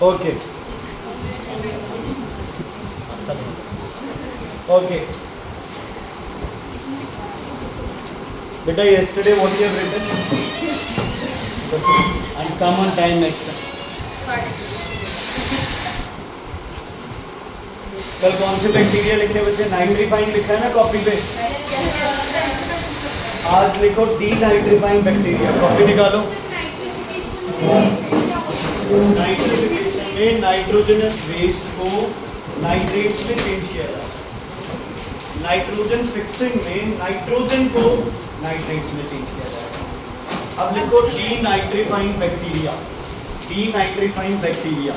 Okay okay बेटा yesterday what you have written and come on time next time. कल कौन से bacteria लिखे बच्चे? नाइट्रीफाइन लिखा है ना कॉपी पे? आज लिखो डी नाइट्रीफाइन बैक्टीरिया। कॉपी निकालो। नाइट्रिफिकेशन में नाइट्रोजनस वेस्ट को नाइट्रेट्स में चेंज किया जाता है। नाइट्रोजन फिक्सिंग में नाइट्रोजन को नाइट्रेट्स में चेंज किया जाएगा। अब लिखो denitrifying bacteria. Denitrifying bacteria,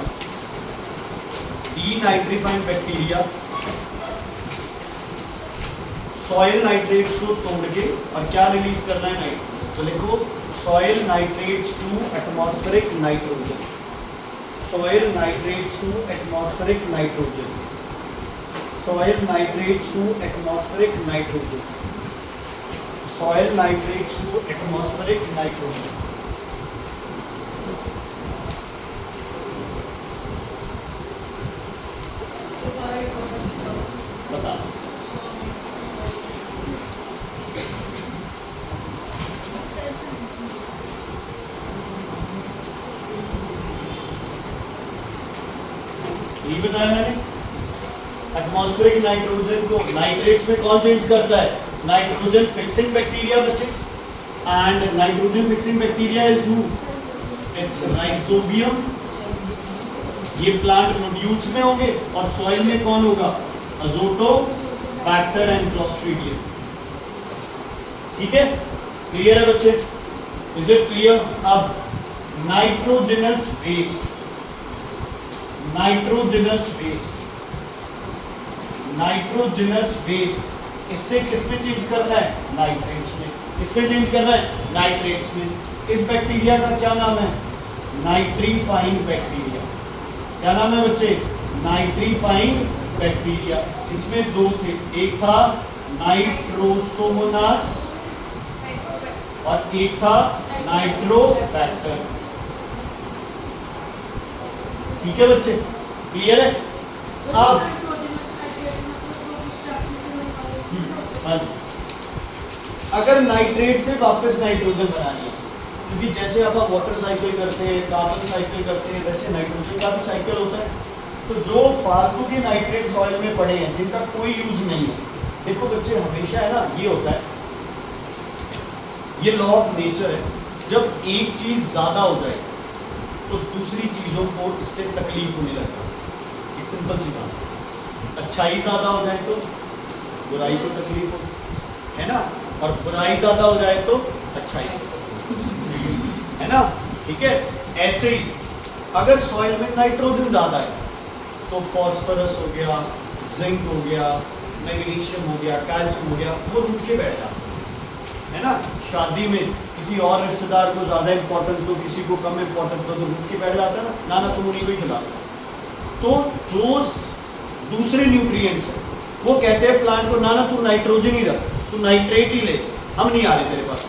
denitrifying bacteria soil nitrates को तोड़ के और क्या रिलीज करना है? नाइट्रोजन। तो लिखो soil nitrates to atmospheric nitrogen. Soil nitrates to atmospheric nitrogen. Soil nitrates to atmospheric nitrogen. Soil nitrates to atmospheric nitrogen. बता ये बताया मैंने। एटमॉस्फेरिक नाइट्रोजन को नाइट्रेट्स में कौन चेंज करता है? नाइट्रोजन फिक्सिंग बैक्टीरिया बच्चे। And nitrogen fixing bacteria is who? It's rhizobium. ये प्लांट नोड्यूल्स में होंगे और सॉइल में कौन होगा? Azotobacter and clostridium. ठीक है, क्लियर है बच्चे? Is it clear? अब nitrogenous waste, nitrogenous waste, nitrogenous waste इससे किसमें चेंज करना है? नाइट्रेट्स में। किसमें चेंज करना है? नाइट्रेट्स में। इस बैक्टीरिया का क्या नाम है? नाइट्रीफाइन बैक्टीरिया। क्या नाम है बच्चे? नाइट्रीफाइन बैक्टीरिया। इसमें दो थे, एक था नाइट्रोसोमोनास और एक था नाइट्रोबैक्टर। ठीक है बच्चे, क्लियर है? अब अगर नाइट्रेट से वापस नाइट्रोजन बनानी है, क्योंकि जैसे आप वाटर साइकिल करते हैं, कार्बन साइकिल करते हैं, वैसे नाइट्रोजन का भी साइकिल होता है। तो जो फालतू के नाइट्रेट सॉइल में पड़े हैं जिनका कोई यूज नहीं है, देखो बच्चे हमेशा है ना, ये होता है, ये लॉ ऑफ नेचर है। जब एक चीज ज्यादा हो जाए तो दूसरी चीजों को इससे तकलीफ होने लगता है। एक सिंपल सी बात, अच्छाई ज्यादा हो जाए तो बुराई को तकलीफ हो, है ना, और बुराई ज्यादा हो जाए तो अच्छाई को, है ना। ठीक है, ऐसे ही अगर सॉइल में नाइट्रोजन ज्यादा है तो फॉस्फोरस हो गया, जिंक हो गया, मैग्नीशियम हो गया, कैल्शियम हो गया, वो रूट के बैठ जाता है ना। शादी में किसी और रिश्तेदार को ज्यादा इंपॉर्टेंस दो, किसी को कम इंपॉर्टेंस दो, तो रूट के बैठ जाता है ना। ना तुम उन्हीं को ही खिला। तो जो दूसरे न्यूट्रिएंट्स है वो कहते हैं प्लांट को, ना तू नाइट्रोजन ही रख, तू नाइट्रेट ही ले, हम नहीं आ रहे तेरे पास।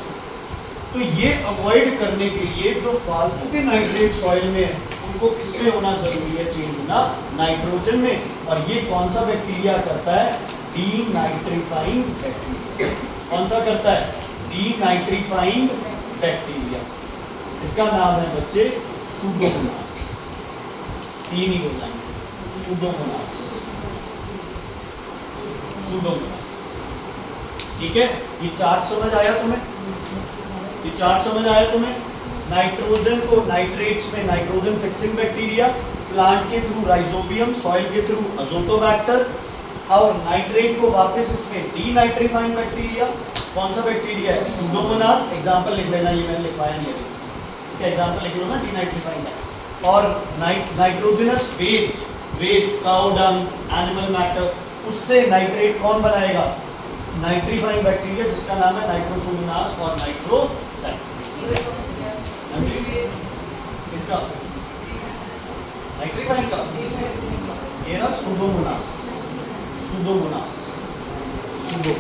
तो ये अवॉइड करने के लिए जो फालतू के नाइट्रेट सॉइल में है उनको किसमें होना जरूरी है? चेंज होना नाइट्रोजन में। और ये कौन सा बैक्टीरिया करता है? Denitrifying bacteria. कौन सा करता है? Denitrifying bacteria. इसका नाम है बच्चे सूडोमोनास। तीन ही बोलना है, सूडोमोनास, सूडोमोनास। ठीक है, ये चार्ट समझ आया तुम्हें? ये चार्ट समझ आया तुम्हें? नाइट्रोजन को नाइट्रेट्स में नाइट्रोजन फिक्सिंग बैक्टीरिया, प्लांट के थ्रू राइजोबियम, सॉइल के थ्रू अज़ोटोबैक्टर, और नाइट्रेट को वापस इसमें डी नाइट्रीफाइन बैक्टीरिया। कौन सा बैक्टीरिया है? सूडोमोनास। एग्जांपल लिख लेना, ये मैंने लिखवाया नहीं है, इसका एग्जांपल लिख लो ना, डी नाइट्रीफाइन। और nitrogenous waste, waste cow dung, animal matter, उससे नाइट्रेट कौन बनाएगा? नाइट्रीफाइन बैक्टीरिया, जिसका नाम है नाइट्रोसोमोनास और नाइट्रोबैक्टीरिया। इसका नाइट्रीफाइन का ये ना सूडोमोनास, सूडोमोनास, सूडो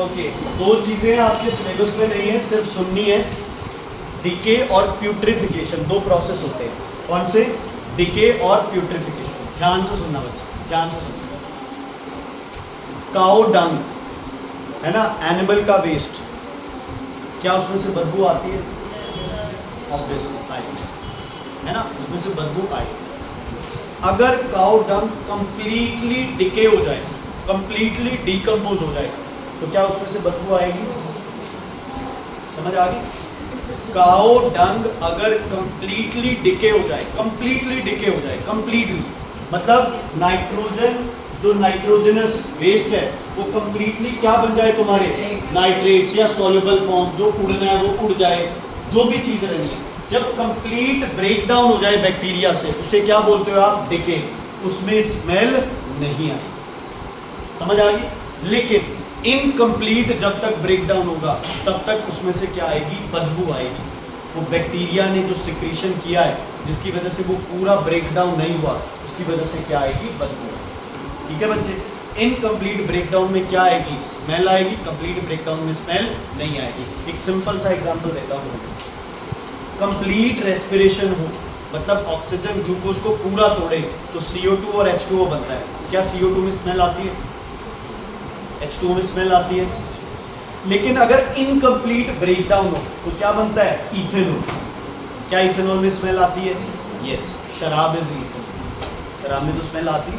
ओके, दो चीजें आपके सिलेबस में नहीं है, सिर्फ सुननी है। डिके और प्यूट्रिफिकेशन, दो प्रोसेस होते हैं। कौन से? डिके और प्यूट्रिफिकेशन। ध्यान से सुनना बच्चा, ध्यान से सुनना। काउ डंग है ना, एनिमल का वेस्ट, क्या उसमें से बदबू आती है? ऑब्वियसली आएगी, है ना, उसमें से बदबू आएगी। अगर काउ डंग कंप्लीटली डिके हो जाए, कंप्लीटली डिकम्पोज हो जाए, तो क्या उसमें से बदबू आएगी? समझ आ गई? काउ डंग अगर कंप्लीटली डिके हो जाए, कंप्लीटली डिके हो जाए, कंप्लीटली मतलब नाइट्रोजन, जो नाइट्रोजनस वेस्ट है वो कंप्लीटली क्या बन जाए तुम्हारे? नाइट्रेट्स या सॉल्युबल फॉर्म, जो उड़ना है वो उड़ जाए, जो भी चीज रहनी है। जब कंप्लीट ब्रेकडाउन हो जाए बैक्टीरिया से, उसे क्या बोलते हो आप? डिके। उसमें स्मेल नहीं आएगी, समझ आ गई? लेकिन इनकम्प्लीट जब तक ब्रेकडाउन होगा तब तक उसमें से क्या आएगी? बदबू आएगी। वो बैक्टीरिया ने जो सिक्रीशन किया है, जिसकी वजह से वो पूरा ब्रेकडाउन नहीं हुआ, उसकी वजह से क्या आएगी? बदबू। ठीक है बच्चे? इनकम्प्लीट ब्रेकडाउन में क्या आएगी? स्मेल आएगी। कंप्लीट ब्रेकडाउन में स्मेल नहीं आएगी। एक सिंपल सा एग्जांपल देता हूँ। कंप्लीट रेस्पिरेशन हो, मतलब ऑक्सीजन ग्लूकोज को पूरा तोड़े, तो CO2 और H2O बनता है। क्या CO2 में स्मेल आती है? H2O में स्मेल आती है। लेकिन अगर इनकम्प्लीट ब्रेकडाउन हो तो क्या बनता है? इथेनॉल। क्या इथेनॉल में स्मेल आती है? यस, शराब इज इथेनॉल। शराब में तो स्मेल आती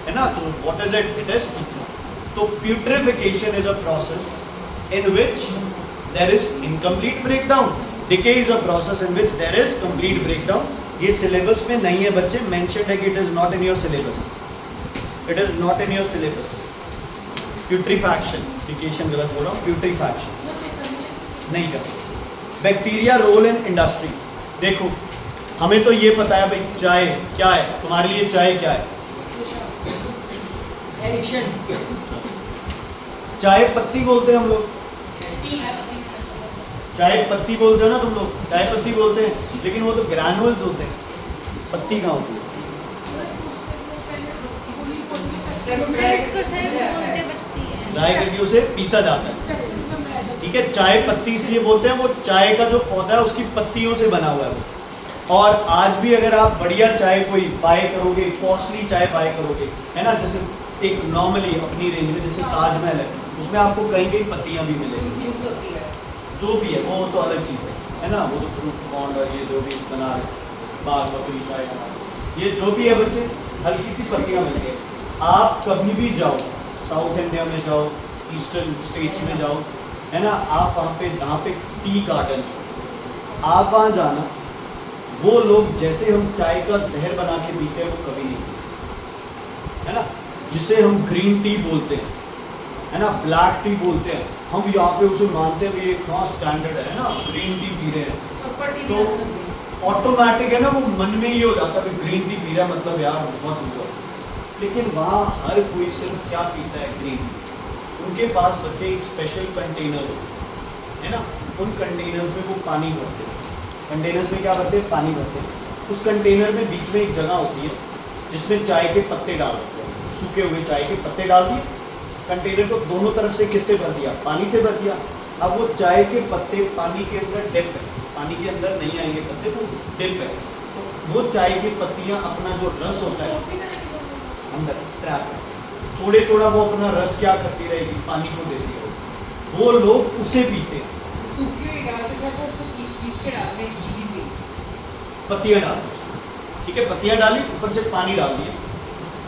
है ना, तो what is it? It is ethanol. तो putrefaction is a process in which there is incomplete breakdown. Decay is a process in which there is complete breakdown. ये सिलेबस में नहीं है बच्चे, मेंशन्ड है कि it is not in your syllabus, it is not in your syllabus. Putrefaction, फिकेशन गलत बोल रहा हूँ, प्यूट्रीफैक्शन नहीं करते। बैक्टीरिया रोल इन इंडस्ट्री, देखो हमें तो ये पता है भाई, चाय क्या है तुम्हारे लिए? चाय क्या है? एडिक्शन। चाय पत्ती बोलते हैं हम लोग, चाय पत्ती बोलते हो ना तुम लोग, चाय पत्ती बोलते हैं, लेकिन वो तो ग्रैनुअल्स होते हैं, पत्ती कहाँ होती है? ड्राई करके उसे पीसा जाता है। ठीक है, चाय पत्ती इसलिए बोलते हैं, वो चाय का जो पौधा है उसकी पत्तियों से बना हुआ है वो। और आज भी अगर आप बढ़िया चाय कोई बाय करोगे, कॉस्टली चाय बाय करोगे, है ना, जैसे एक नॉर्मली अपनी रेंज में जैसे ताजमहल है, उसमें आपको कहीं कहीं पत्तियाँ भी मिलेंगी, जो भी है वो तो अलग चीज़ है ना, वो तो फ्रूट बॉन्ड और ये जो भी बना रहे बाग बकरी चाय बना रहे, ये जो भी है बच्चे, हल्की सी पत्तियाँ मिल गई। आप कभी भी जाओ, साउथ इंडिया में जाओ, ईस्टर्न स्टेट्स में जाओ, है ना, आप वहाँ पे जहाँ पे टी गार्डन, आप वहाँ जाना, वो लोग जैसे हम चाय का जहर बना के पीते हैं वो कभी नहीं पीते, है ना, जिसे हम ग्रीन टी बोलते हैं, है ना, ब्लैक टी बोलते हैं, हम यहाँ पे उसे मानते हैं ये खास स्टैंडर्ड है ना, ग्रीन टी पी रहे हैं, तो ऑटोमेटिक है ना वो मन में ये हो जाता है ग्रीन टी पी रहा है मतलब यार बहुत हुआ। लेकिन वहाँ हर कोई सिर्फ क्या पीता है? Green tea. उनके पास बच्चे एक स्पेशल कंटेनर्स है ना, उन कंटेनर्स में वो पानी भरते हैं, कंटेनर्स में क्या भरते हैं? पानी भरते हैं। उस कंटेनर में बीच में एक जगह होती है जिसमें चाय के पत्ते डाल देते हैं, सूखे हुए चाय के पत्ते डाल दिए, कंटेनर को दोनों तरफ से किससे भर दिया? पानी से भर दिया। अब वो चाय के पत्ते पानी के अंदर डिप है, पानी के अंदर नहीं आएंगे पत्ते, वो डिप है, तो वो चाय की पत्तियाँ अपना जो रस होता है अंदर ट्रैप है, थोड़े थोड़ा वो अपना रस क्या करती रहेगी? पानी को देती रहेगी, वो लोग उसे पीते हैं। पत्तियाँ डालते हैं, ठीक है, पत्तियाँ डाली, ऊपर से पानी डाल दिया,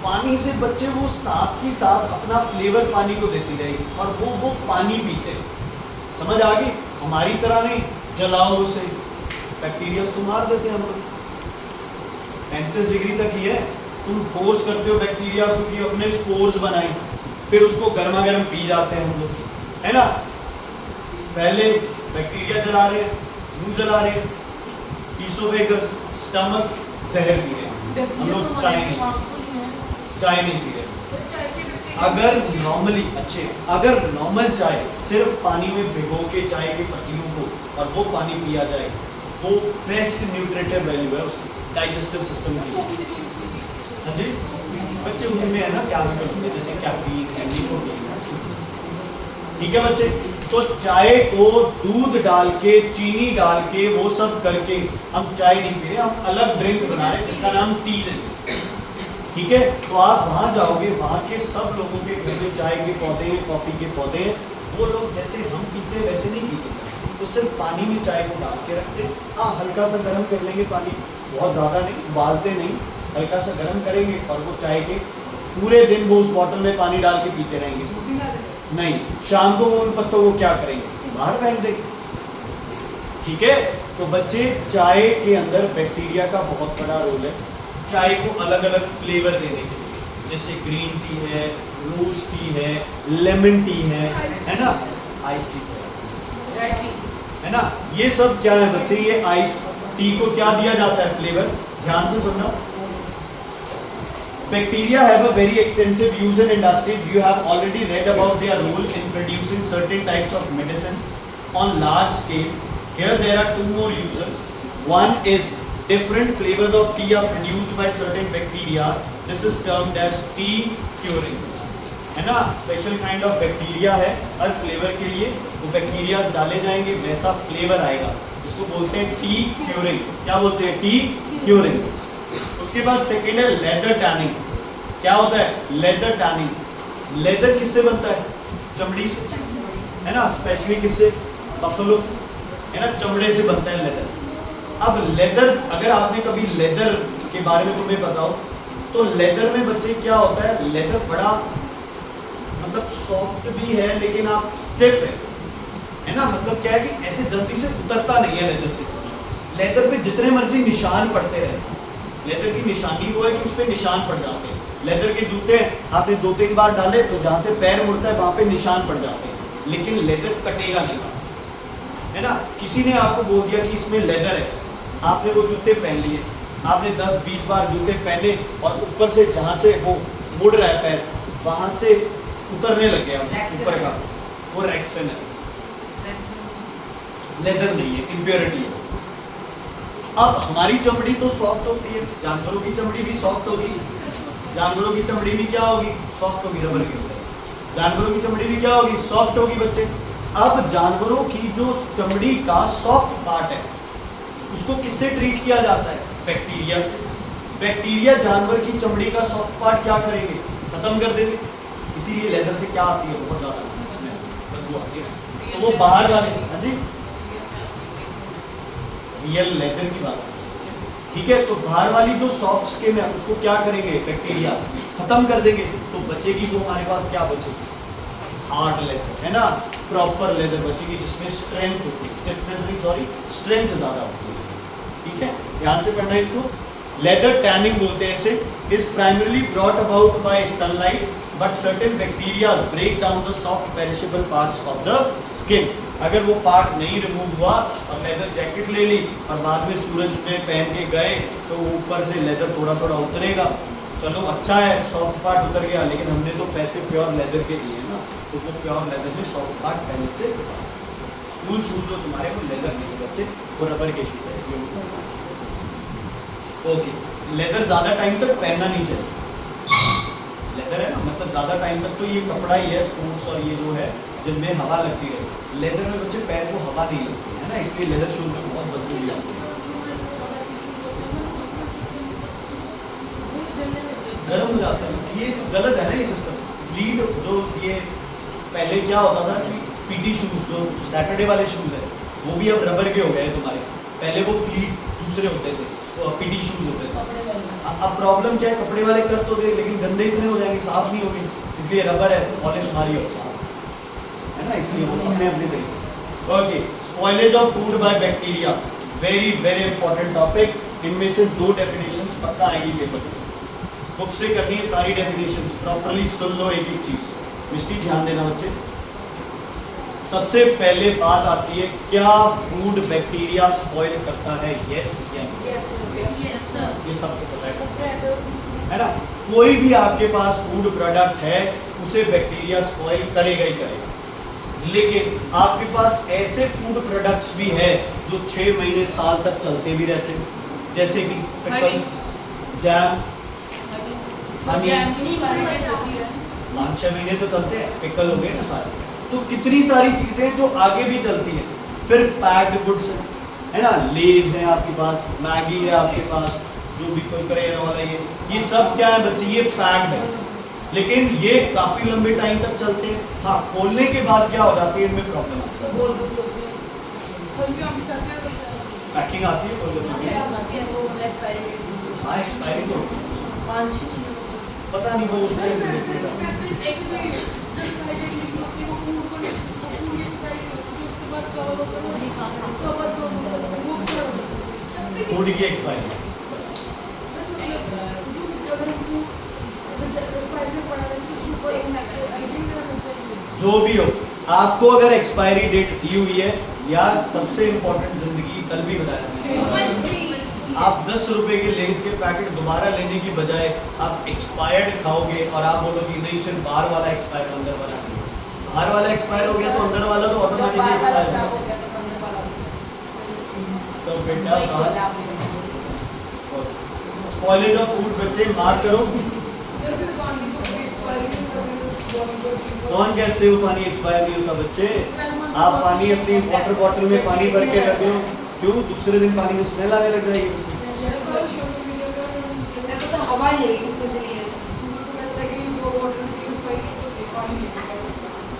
पानी से बच्चे वो साथ ही साथ अपना फ्लेवर पानी को देती रहेगी और वो पानी पीते हैं। समझ आ गई? हमारी तरह नहीं जलाओ उसे, बैक्टीरिया को मार देते हैं हम लोग। 35 डिग्री तक ही है, तुम फोर्स करते हो बैक्टीरिया को कि अपने स्पोर्स बनाए, फिर उसको गर्मा गर्म पी जाते हैं हम लोग, है ना। पहले बैक्टीरिया जला रहे हैं, मुंह जला रहे हैं, ईसोफेगस, स्टमक, जहर पी रहे हैं हम लोग, चाय नहीं पी रहे। अगर नॉर्मली अगर नॉर्मल चाय सिर्फ पानी में भिगो के चाय के पत्तियों को और वो पानी पिया जाए, वो बेस्ट न्यूट्रिटिव वैल्यू है उसकी डाइजेस्टिव सिस्टम की। हाँ जी बच्चे, उनमें है ना केमिकल होते हैं जैसे कैफीन, निकोटीन, ठीक है बच्चे। तो चाय को दूध डाल के, चीनी डाल के, वो सब करके हम चाय नहीं पी रहे, हम अलग ड्रिंक बना रहे हैं जिसका नाम टी है। ठीक है, तो आप वहां जाओगे, वहां के सब लोगों के घर में चाय के पौधे हैं, कॉफी के पौधे हैं, वो लोग जैसे हम पीते हैं वैसे नहीं पीते चाय, तो सिर्फ पानी में चाय को डाल के रखते हैं। हाँ, हल्का सा गर्म कर लेंगे पानी, बहुत ज़्यादा नहीं, उबालते नहीं, हल्का सा गर्म करेंगे और वो चाय के पूरे दिन वो उस बॉटल में पानी डाल के पीते रहेंगे। नहीं, शाम को वो उन पत्तों को क्या करेंगे, बाहर फेंक देंगे। ठीक है, तो बच्चे चाय के अंदर बैक्टीरिया का बहुत बड़ा रोल है। चाय को अलग अलग फ्लेवर देने के लिए, जैसे ग्रीन टी है, रोज टी है, लेमन टी है ना, आइस टी है ना, ये सब क्या है बच्चे, ये आइस टी को क्या दिया जाता है, फ्लेवर। ध्यान से सुनना। Bacteria have a very extensive use in industries. You have already read about their role in producing certain types of medicines on large scale. Here there are two more uses. One is different flavors of tea are produced by certain bacteria. This is termed as tea curing. है ना, special kind of bacteria है हर flavour के लिए, वो bacteria डाले जाएंगे, वैसा flavour आएगा, इसको बोलते हैं टी क्यूरिंग। क्या बोलते हैं, टी क्यूरिंग। उसके बाद सेकेंड है लेदर टैनिंग। क्या होता है लेदर टैनिंग? लेदर किससे बनता है, चमड़ी से, है ना, स्पेशली किससे, बफलो, है ना, चमड़े से बनता है लेदर। अब लेदर, अगर आपने कभी लेदर के बारे में तुम्हें पता हो, तो लेदर में बच्चे क्या होता है, लेदर बड़ा मतलब सॉफ्ट भी है लेकिन आप स्टिफ है ना, मतलब क्या है कि ऐसे जल्दी से उतरता नहीं है लेदर से। लेदर पे जितने मर्जी निशान पड़ते रहे, लेदर की निशानी वो है कि उस पर निशान पड़ जाते हैं। लेदर के जूते आपने 2-3 बार डाले तो जहाँ से पैर मुड़ता है वहाँ पे निशान पड़ जाते हैं, लेकिन लेदर कटेगा नहीं वहाँ से, है ना। किसी ने आपको बोल दिया कि इसमें लेदर है, आपने वो जूते पहन लिए, आपने 10-20 बार जूते पहने और ऊपर से जहाँ से वो मुड़ रहा है पैर, वहाँ से उतरने लग गया ऊपर का, वो रेक्सन है, लेदर नहीं है, इम्प्योरिटी है। अब हमारी चमड़ी तो सॉफ्ट होती है, जानवरों की चमड़ी भी सॉफ्ट होगी, जानवरों की चमड़ी भी क्या होगी, सॉफ्ट होगी, रबर की होगी, जानवरों की चमड़ी भी क्या होगी, सॉफ्ट होगी बच्चे। अब जानवरों की जो चमड़ी का सॉफ्ट पार्ट है उसको किससे ट्रीट किया जाता है, बैक्टीरिया से। बैक्टीरिया जानवर की चमड़ी का सॉफ्ट पार्ट क्या करेंगे, खत्म कर देंगे। इसीलिए लेदर से क्या आती है, बहुत ज़्यादा इसमें बदबू आती है, तो वो बाहर वाले, हाँ जी, रियल लेदर की बात है, ठीक है। तो बाहर वाली जो सॉफ्ट स्किन है उसको क्या करेंगे, बैक्टीरिया खत्म कर देंगे, तो बचेगी वो हमारे पास क्या बचेगी, हार्ड लेदर, है ना, प्रॉपर लेदर बचेगी जिसमें स्ट्रेंथ होती है, स्टिफनेस नहीं, सॉरी, स्ट्रेंथ ज़्यादा होती है। ठीक है, ध्यान से पढ़ना इसको। लेदर टैनिंग बोलते हैं इसे। Is primarily brought about by sunlight, but certain bacteria break down the soft perishable parts of the skin. अगर वो पार्ट नहीं रिमूव हुआ और लेदर जैकेट ले ली और बाद में सूरज में पहन के गए तो ऊपर से लेदर थोड़ा थोड़ा उतरेगा, चलो अच्छा है, सॉफ्ट पार्ट उतर गया, लेकिन हमने तो पैसे प्योर लेदर के दिए ना, तो वो प्योर लेदर में सॉफ्ट पार्ट पहले से स्कूल शूज जो तुम्हारे वो लेदर नहीं है बच्चे, वो रबर के शूज है, इसलिए ओके। लेदर ज़्यादा टाइम तक पहनना नहीं चाहिए, लेदर है ना, मतलब ज़्यादा टाइम तक तो ये कपड़ा ही है, स्पोर्ट्स और ये जो है जिनमें हवा लगती है। लेदर में बच्चे पैर को हवा नहीं लगती है ना, इसलिए लेदर शूज में बहुत बदबू आती है, गर्म हो जाता है। ये तो गलत है ना ये सिस्टम। फ्लीट जो ये पहले क्या होता था कि पीटी शूज जो सैटरडे वाले शूज है वो भी अब रबर के हो गए तुम्हारे, पहले वो फ्लीट दूसरे होते थे, पीटी शूज होते थे। अब प्रॉब्लम क्या है, कपड़े वाले कर तो दे लेकिन गंदे इतने हो जाएंगे, साफ नहीं होंगे, इसलिए रबर है, पॉलिश मारी हो साफ, है ना, इसलिए वो अपने अपने तरीके। Okay, spoilage of food by bacteria, very very important topic. इनमें से 2 डेफिनेशंस पक्का आएगी पेपर में, बुक से करनी है सारी डेफिनेशंस, प्रॉपर्ली सुन लो एक एक चीज, मिस्टी ध्यान देना बच्चे। सबसे पहले बात आती है, क्या फूड बैक्टीरिया स्पॉइल करता है, यस या नो? यस सर, ये सबको पता है ना। कोई भी आपके पास फूड प्रोडक्ट है उसे बैक्टीरिया स्पॉइल करेगा ही करेगा, लेकिन आपके पास ऐसे फूड प्रोडक्ट्स भी है जो 6 महीने साल तक चलते भी रहते हैं, जैसे कि पिकल्स, जैम, हनी, 5-6 महीने तो चलती है। 5-6 महीने तो चलते हैं, पिकल हो गए ना सारे, तो कितनी सारी चीजें जो आगे भी चलती हैं। फिर पैक्ड गुड्स है ना, लेज है आपके पास, मैगी है आपके पास, जो भी कुरकुरे है ये सब क्या है बच्चे, ये पैक्ड है, लेकिन ये काफी लंबे टाइम तक चलते हैं। हाँ, खोलने के बाद क्या हो जाती है, इनमें प्रॉब्लम आती है। पैकिंग आती है हाँ, एक्सपायरी तो पता नहीं वो फूड की एक्सपायरी। जो भी हो, आपको अगर एक्सपायरी डेट दी हुई है, यार सबसे इम्पोर्टेंट जिंदगी कल भी बताया, आप 10 रुपए के लेस के पैकेट दोबारा लेने की बजाय आप एक्सपायर्ड खाओगे और आप बोलोगे नहीं सिर्फ बाहर वाला एक्सपायर, अंदर वाला नहीं। बाहर वाला एक्सपायर हो गया तो अंदर वाला तो ऑटोमेटिकली एक्सपायर हो गया। तो बेटा स्पॉइलेज ऑफ फूड बच्चे मार्क करो। कौन कहते हो पानी एक्सपायर नहीं होता बच्चे? आप पानी अपनी वाटर बॉटल में पानी भर के रख लो, क्यों दूसरे दिन पानी में स्मेल आने लग जाएगी?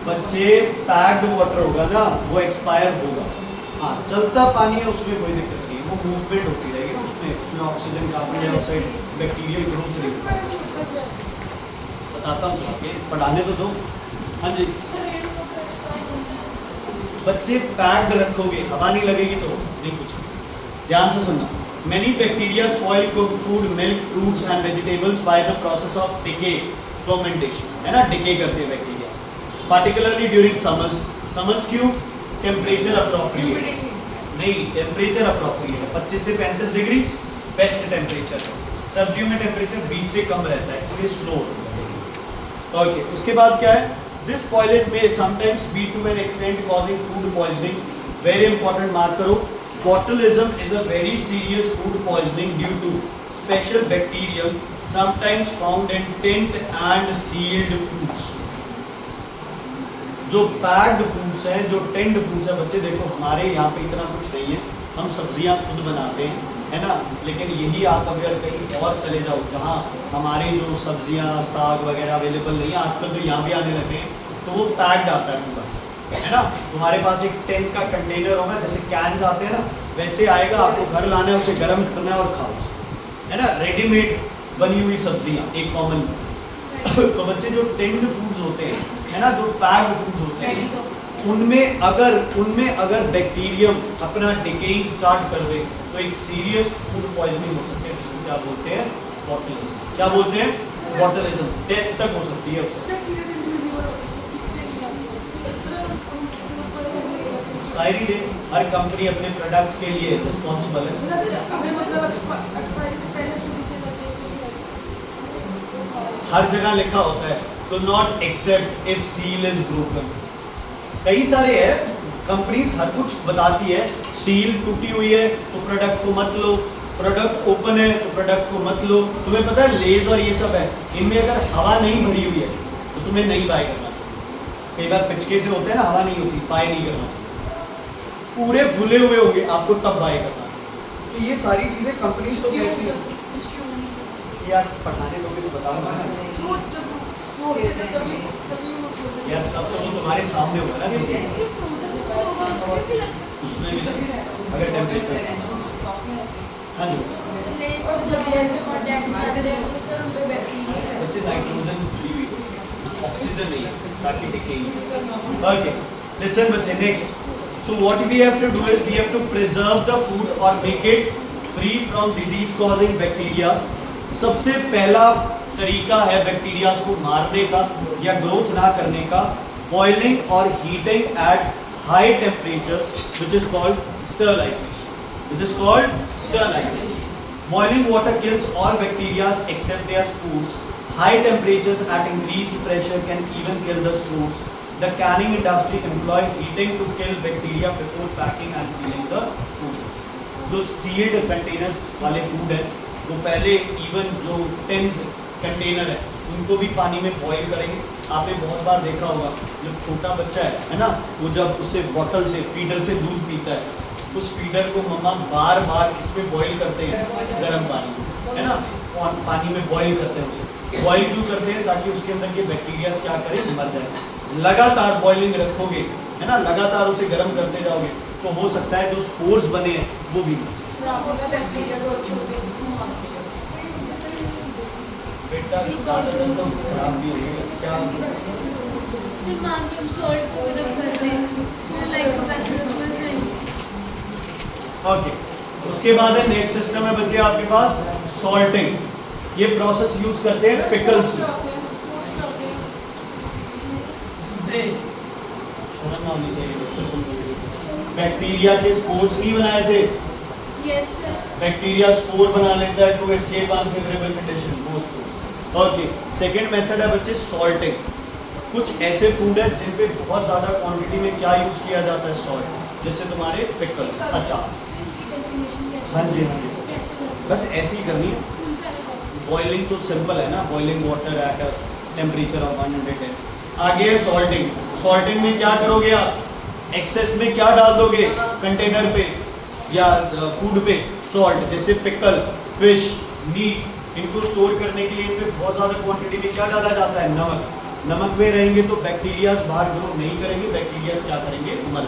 बच्चे पैक्ड वाटर होगा ना, वो एक्सपायर होगा। हाँ, चलता पानी है उसमें कोई दिक्कत नहीं, वो मूवमेंट होती रहेगी ना उसमें oxygen, carbon dioxide, bacterial growth रहेगी। बताता हूँ आगे, पढ़ाने तो दो। हाँ जी बच्चे, पैक्ड रखोगे, हवा नहीं लगेगी तो नहीं कुछ। ध्यान से सुनना। Many bacteria spoil cooked food, milk, fruits and vegetables by the process of decay, fermentation, है ना, decay करते हैं bacteria, particularly during summers। summers क्यों? टेम्परेचर अप्रोप्रिएट नहीं, टेम्परेचर अप्रोप्रिएट है, 25 से 35 डिग्री बेस्ट टेम्परेचर है। सर्दियों में टेम्परेचर 20 से कम रहता है, इसलिए स्लो। ओके, उसके बाद क्या है, दिस स्पॉइलेज में sometimes be to an extent causing food poisoning. Very important, mark करो। Botulism is a very serious food poisoning due to special bacterium sometimes found in tinned and sealed foods। जो packed foods हैं, जो tinned foods हैं, बच्चे देखो हमारे यहाँ पे इतना कुछ नहीं है, हम सब्जियाँ खुद बनाते हैं, है ना, लेकिन यही आप अगर कहीं और चले जाओ जहाँ हमारी जो सब्जियाँ साग वगैरह अवेलेबल नहीं है, आजकल तो यहाँ भी आने लगे हैं, तो वो पैक्ड आता है पूरा, है ना। तुम्हारे पास एक 10 का कंटेनर होगा, जैसे कैन्स आते हैं ना, वैसे आएगा, आपको घर लाना है, उसे गर्म करना है और खाओ, है ना। रेडीमेड बनी हुई सब्जियां एक कॉमन। तो बच्चे जो टिन्ड फूड्स होते हैं, है ना, जो पैक्ड फूड्स होते हैं, उनमें अगर बैक्टीरियम अपना डिकेइंग स्टार्ट कर दे तो एक सीरियस फूड पॉइजनिंग हो सकती है, जिसको क्या बोलते हैं, बॉटुलिज्म। क्या बोलते हैं? बॉटुलिज्म। डेथ तक हो सकती है उससे। एक्सपायरी डेट, हर कंपनी अपने प्रोडक्ट के लिए रिस्पॉन्सिबल है। हर जगह लिखा होता है do not accept if seal is broken. कई सारे है कंपनीज, हर कुछ बताती है, सील टूटी हुई है तो प्रोडक्ट को मत लो, प्रोडक्ट ओपन है तो प्रोडक्ट को मत लो। तुम्हें पता है लेज और ये सब है, इनमें अगर हवा नहीं भरी हुई है तो तुम्हें नहीं बाय करना चाहिए। कई बार पिचके से होते हैं ना, हवा नहीं होती, बाय नहीं करना चाहिए। पूरे फूले हुए होंगे आपको तब बाय करना। तो ये सारी चीजें कंपनीज तो कहती हैं। यार पढ़ाने लोगे तो बताऊंगा ना यार, तब तो वो तुम्हारे सामने होगा ना, उसमें भी अगर टेम्परेचर। हाँ जी बच्चे, नाइट्रोजन ऑक्सीजन नहीं है ताकि डिकेइंग। ओके लिसन बच्चे, next. So what we have to do is we have to preserve the food or make it free from disease causing bacteria। सबसे पहला तरीका है बैक्टीरिया को मारने का या ग्रोथ ना करने का, बॉइलिंग और heating at high temperatures which is called sterilization। Boiling water kills all bacteria except their spores। High temperatures at increased pressure can even kill the spores। The canning industry employ heating to kill bacteria before packing and sealing the food। जो sealed containers वाले food है, वो पहले even जो tins container है उनको भी पानी में बॉईल करेंगे। आपने बहुत बार देखा होगा जब छोटा बच्चा है ना, वो जब उससे बॉटल से फीडर से दूध पीता है, उस फीडर को मम्मा बार बार किस में बॉईल करते हैं, गर्म पानी में, है ना, और पानी में बॉईल करते हैं उसे। बॉईल क्यों करते हैं? ताकि उसके अंदर के बैक्टीरिया क्या करें, मर जाए। लगातार बॉइलिंग रखोगे, है ना, लगातार उसे गर्म करते जाओगे तो हो सकता है जो स्पोर्स बने हैं वो भी बेटा ज़्यादातर तो खराब भी होगा। क्या ओके, उसके बाद है नेक्स्ट सिस्टम है बच्चे आपके पास सॉल्टिंग। ये प्रोसेस यूज करते हैं पिकल्स में। शर्म आनी चाहिए बच्चों को। बैक्टीरिया के स्पोर्स नहीं बनाए थे? यस बैक्टीरिया स्पोर बना लेता है to escape unfavourable condition. Okay, second method है बच्चे सॉल्टिंग। कुछ ऐसे फूड है जिन पे बहुत ज़्यादा क्वांटिटी में क्या यूज़ किया जाता है, सॉल्ट, जैसे तुम्हारे पिकल्स, अचार। हाँ जी हाँ जी, बस ऐसे ही करनी है। बॉइलिंग तो सिंपल है ना, boiling water at a temperature of 110। आगे है सॉल्टिंग। सॉल्टिंग में क्या करोगे आप? एक्सेस में क्या डाल दोगे कंटेनर पे या फूड पे? सॉल्ट। जैसे पिकल, फिश, मीट, इनको स्टोर करने के लिए इनमें बहुत ज़्यादा क्वांटिटी में क्या डाला जाता है? नमक। नमक में रहेंगे तो बैक्टीरियाज बाहर ग्रो नहीं करेंगे, बैक्टीरियाज क्या करेंगे? मर।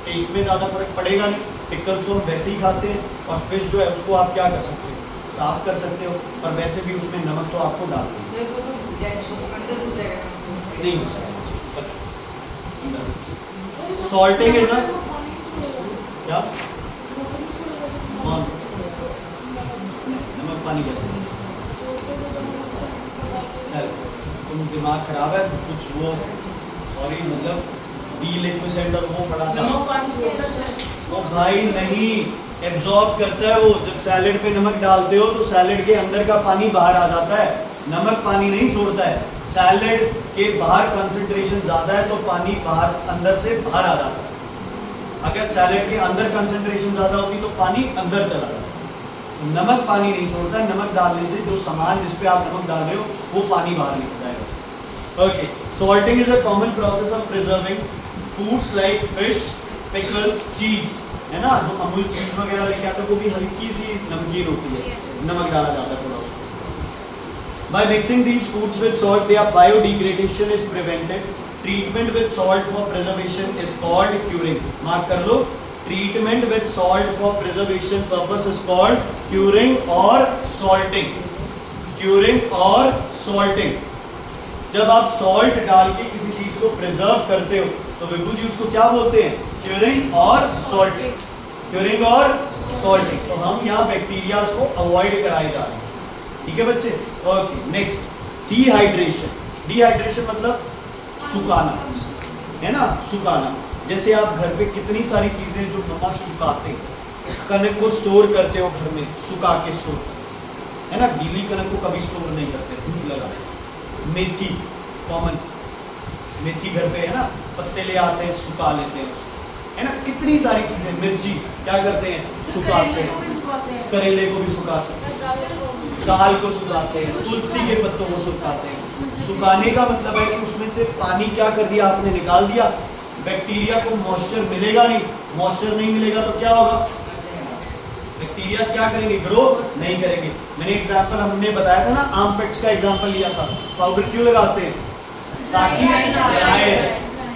टेस्ट में ज़्यादा फर्क पड़ेगा नहीं। पिकल्स तो हम वैसे ही खाते हैं, और फिश जो है उसको आप क्या कर सकते हो? साफ कर सकते हो, और वैसे भी उसमें नमक तो आपको डालते हैं। नहीं हो सकता। सॉल्टिंग इज अ क्या? नमक पानी कहते हैं। चल, तुम दिमाग खराब है कुछ, वो सॉरी मतलब D-liquescent और वो पड़ा था तो भाई नहीं, एब्जॉर्ब करता है वो। जब सैलेड पे नमक डालते हो तो सैलेड के अंदर का पानी बाहर आ जाता है, नमक पानी नहीं छोड़ता है। सैलेड के बाहर कंसंट्रेशन ज़्यादा है तो पानी बाहर अंदर से बाहर आ जाता है। अगर सैलेड के अंदर कंसंट्रेशन ज़्यादा होती तो पानी अंदर चला जाता। नमक पानी नहीं छोड़ता है, नमक डालने से जो सामान जिस पे आप नमक डाल रहे हो वो पानी बाहर निकल जाएगा। Okay, salting is a common process of preserving foods like fish, pickles, चीज, है ना, जो अमूल चीज वगैरह लेके आते हैं वो भी हल्की सी नमकीन होती है, नमक डाला जाता है थोड़ा उसमें। By mixing these foods with salt, their biodegradation is prevented. Treatment with salt for preservation is called curing. Mark कर लो, treatment with salt for preservation purpose is called curing or salting. Curing or salting. जब आप salt डाल के किसी चीज को preserve करते हो तो विभू जी उसको क्या बोलते हैं? क्यूरिंग और सॉल्टिंग। क्यूरिंग और सॉल्टिंग। तो हम यहाँ बैक्टीरिया को अवॉइड कराए जा रहे हैं। ठीक है बच्चे? Okay, next dehydration. डिहाइड्रेशन मतलब सुखाना, है ना, सुखाना। जैसे आप घर पे कितनी सारी चीजें जो मम्मा सुखाते हैं, कनक को स्टोर करते हो घर में, सुखा के स्टोर, है ना, गीली कनक को कभी स्टोर नहीं करते, धूप लगा। मेथी कॉमन, मेथी घर पे है ना, पत्ते ले आते हैं, सुखा लेते हैं, है ना, कितनी सारी चीजें। मिर्ची क्या करते हैं? सुखाते हैं, करेले को भी सुखा सकते हैं, दाल को सुखाते हैं, तुलसी के पत्तों को सुखाते हैं। सुखाने का मतलब है कि उसमें से पानी क्या कर दिया आपने? निकाल दिया। बैक्टीरिया को मॉइस्चर मिलेगा नहीं, मॉइस्चर नहीं मिलेगा तो क्या होगा? बैक्टीरिया क्या करेंगे? ग्रो नहीं करेंगे। मैंने एग्जांपल हमने बताया था ना, आर्मपिट्स का एग्जांपल लिया था। पाउडर क्यों लगाते हैं? ताकि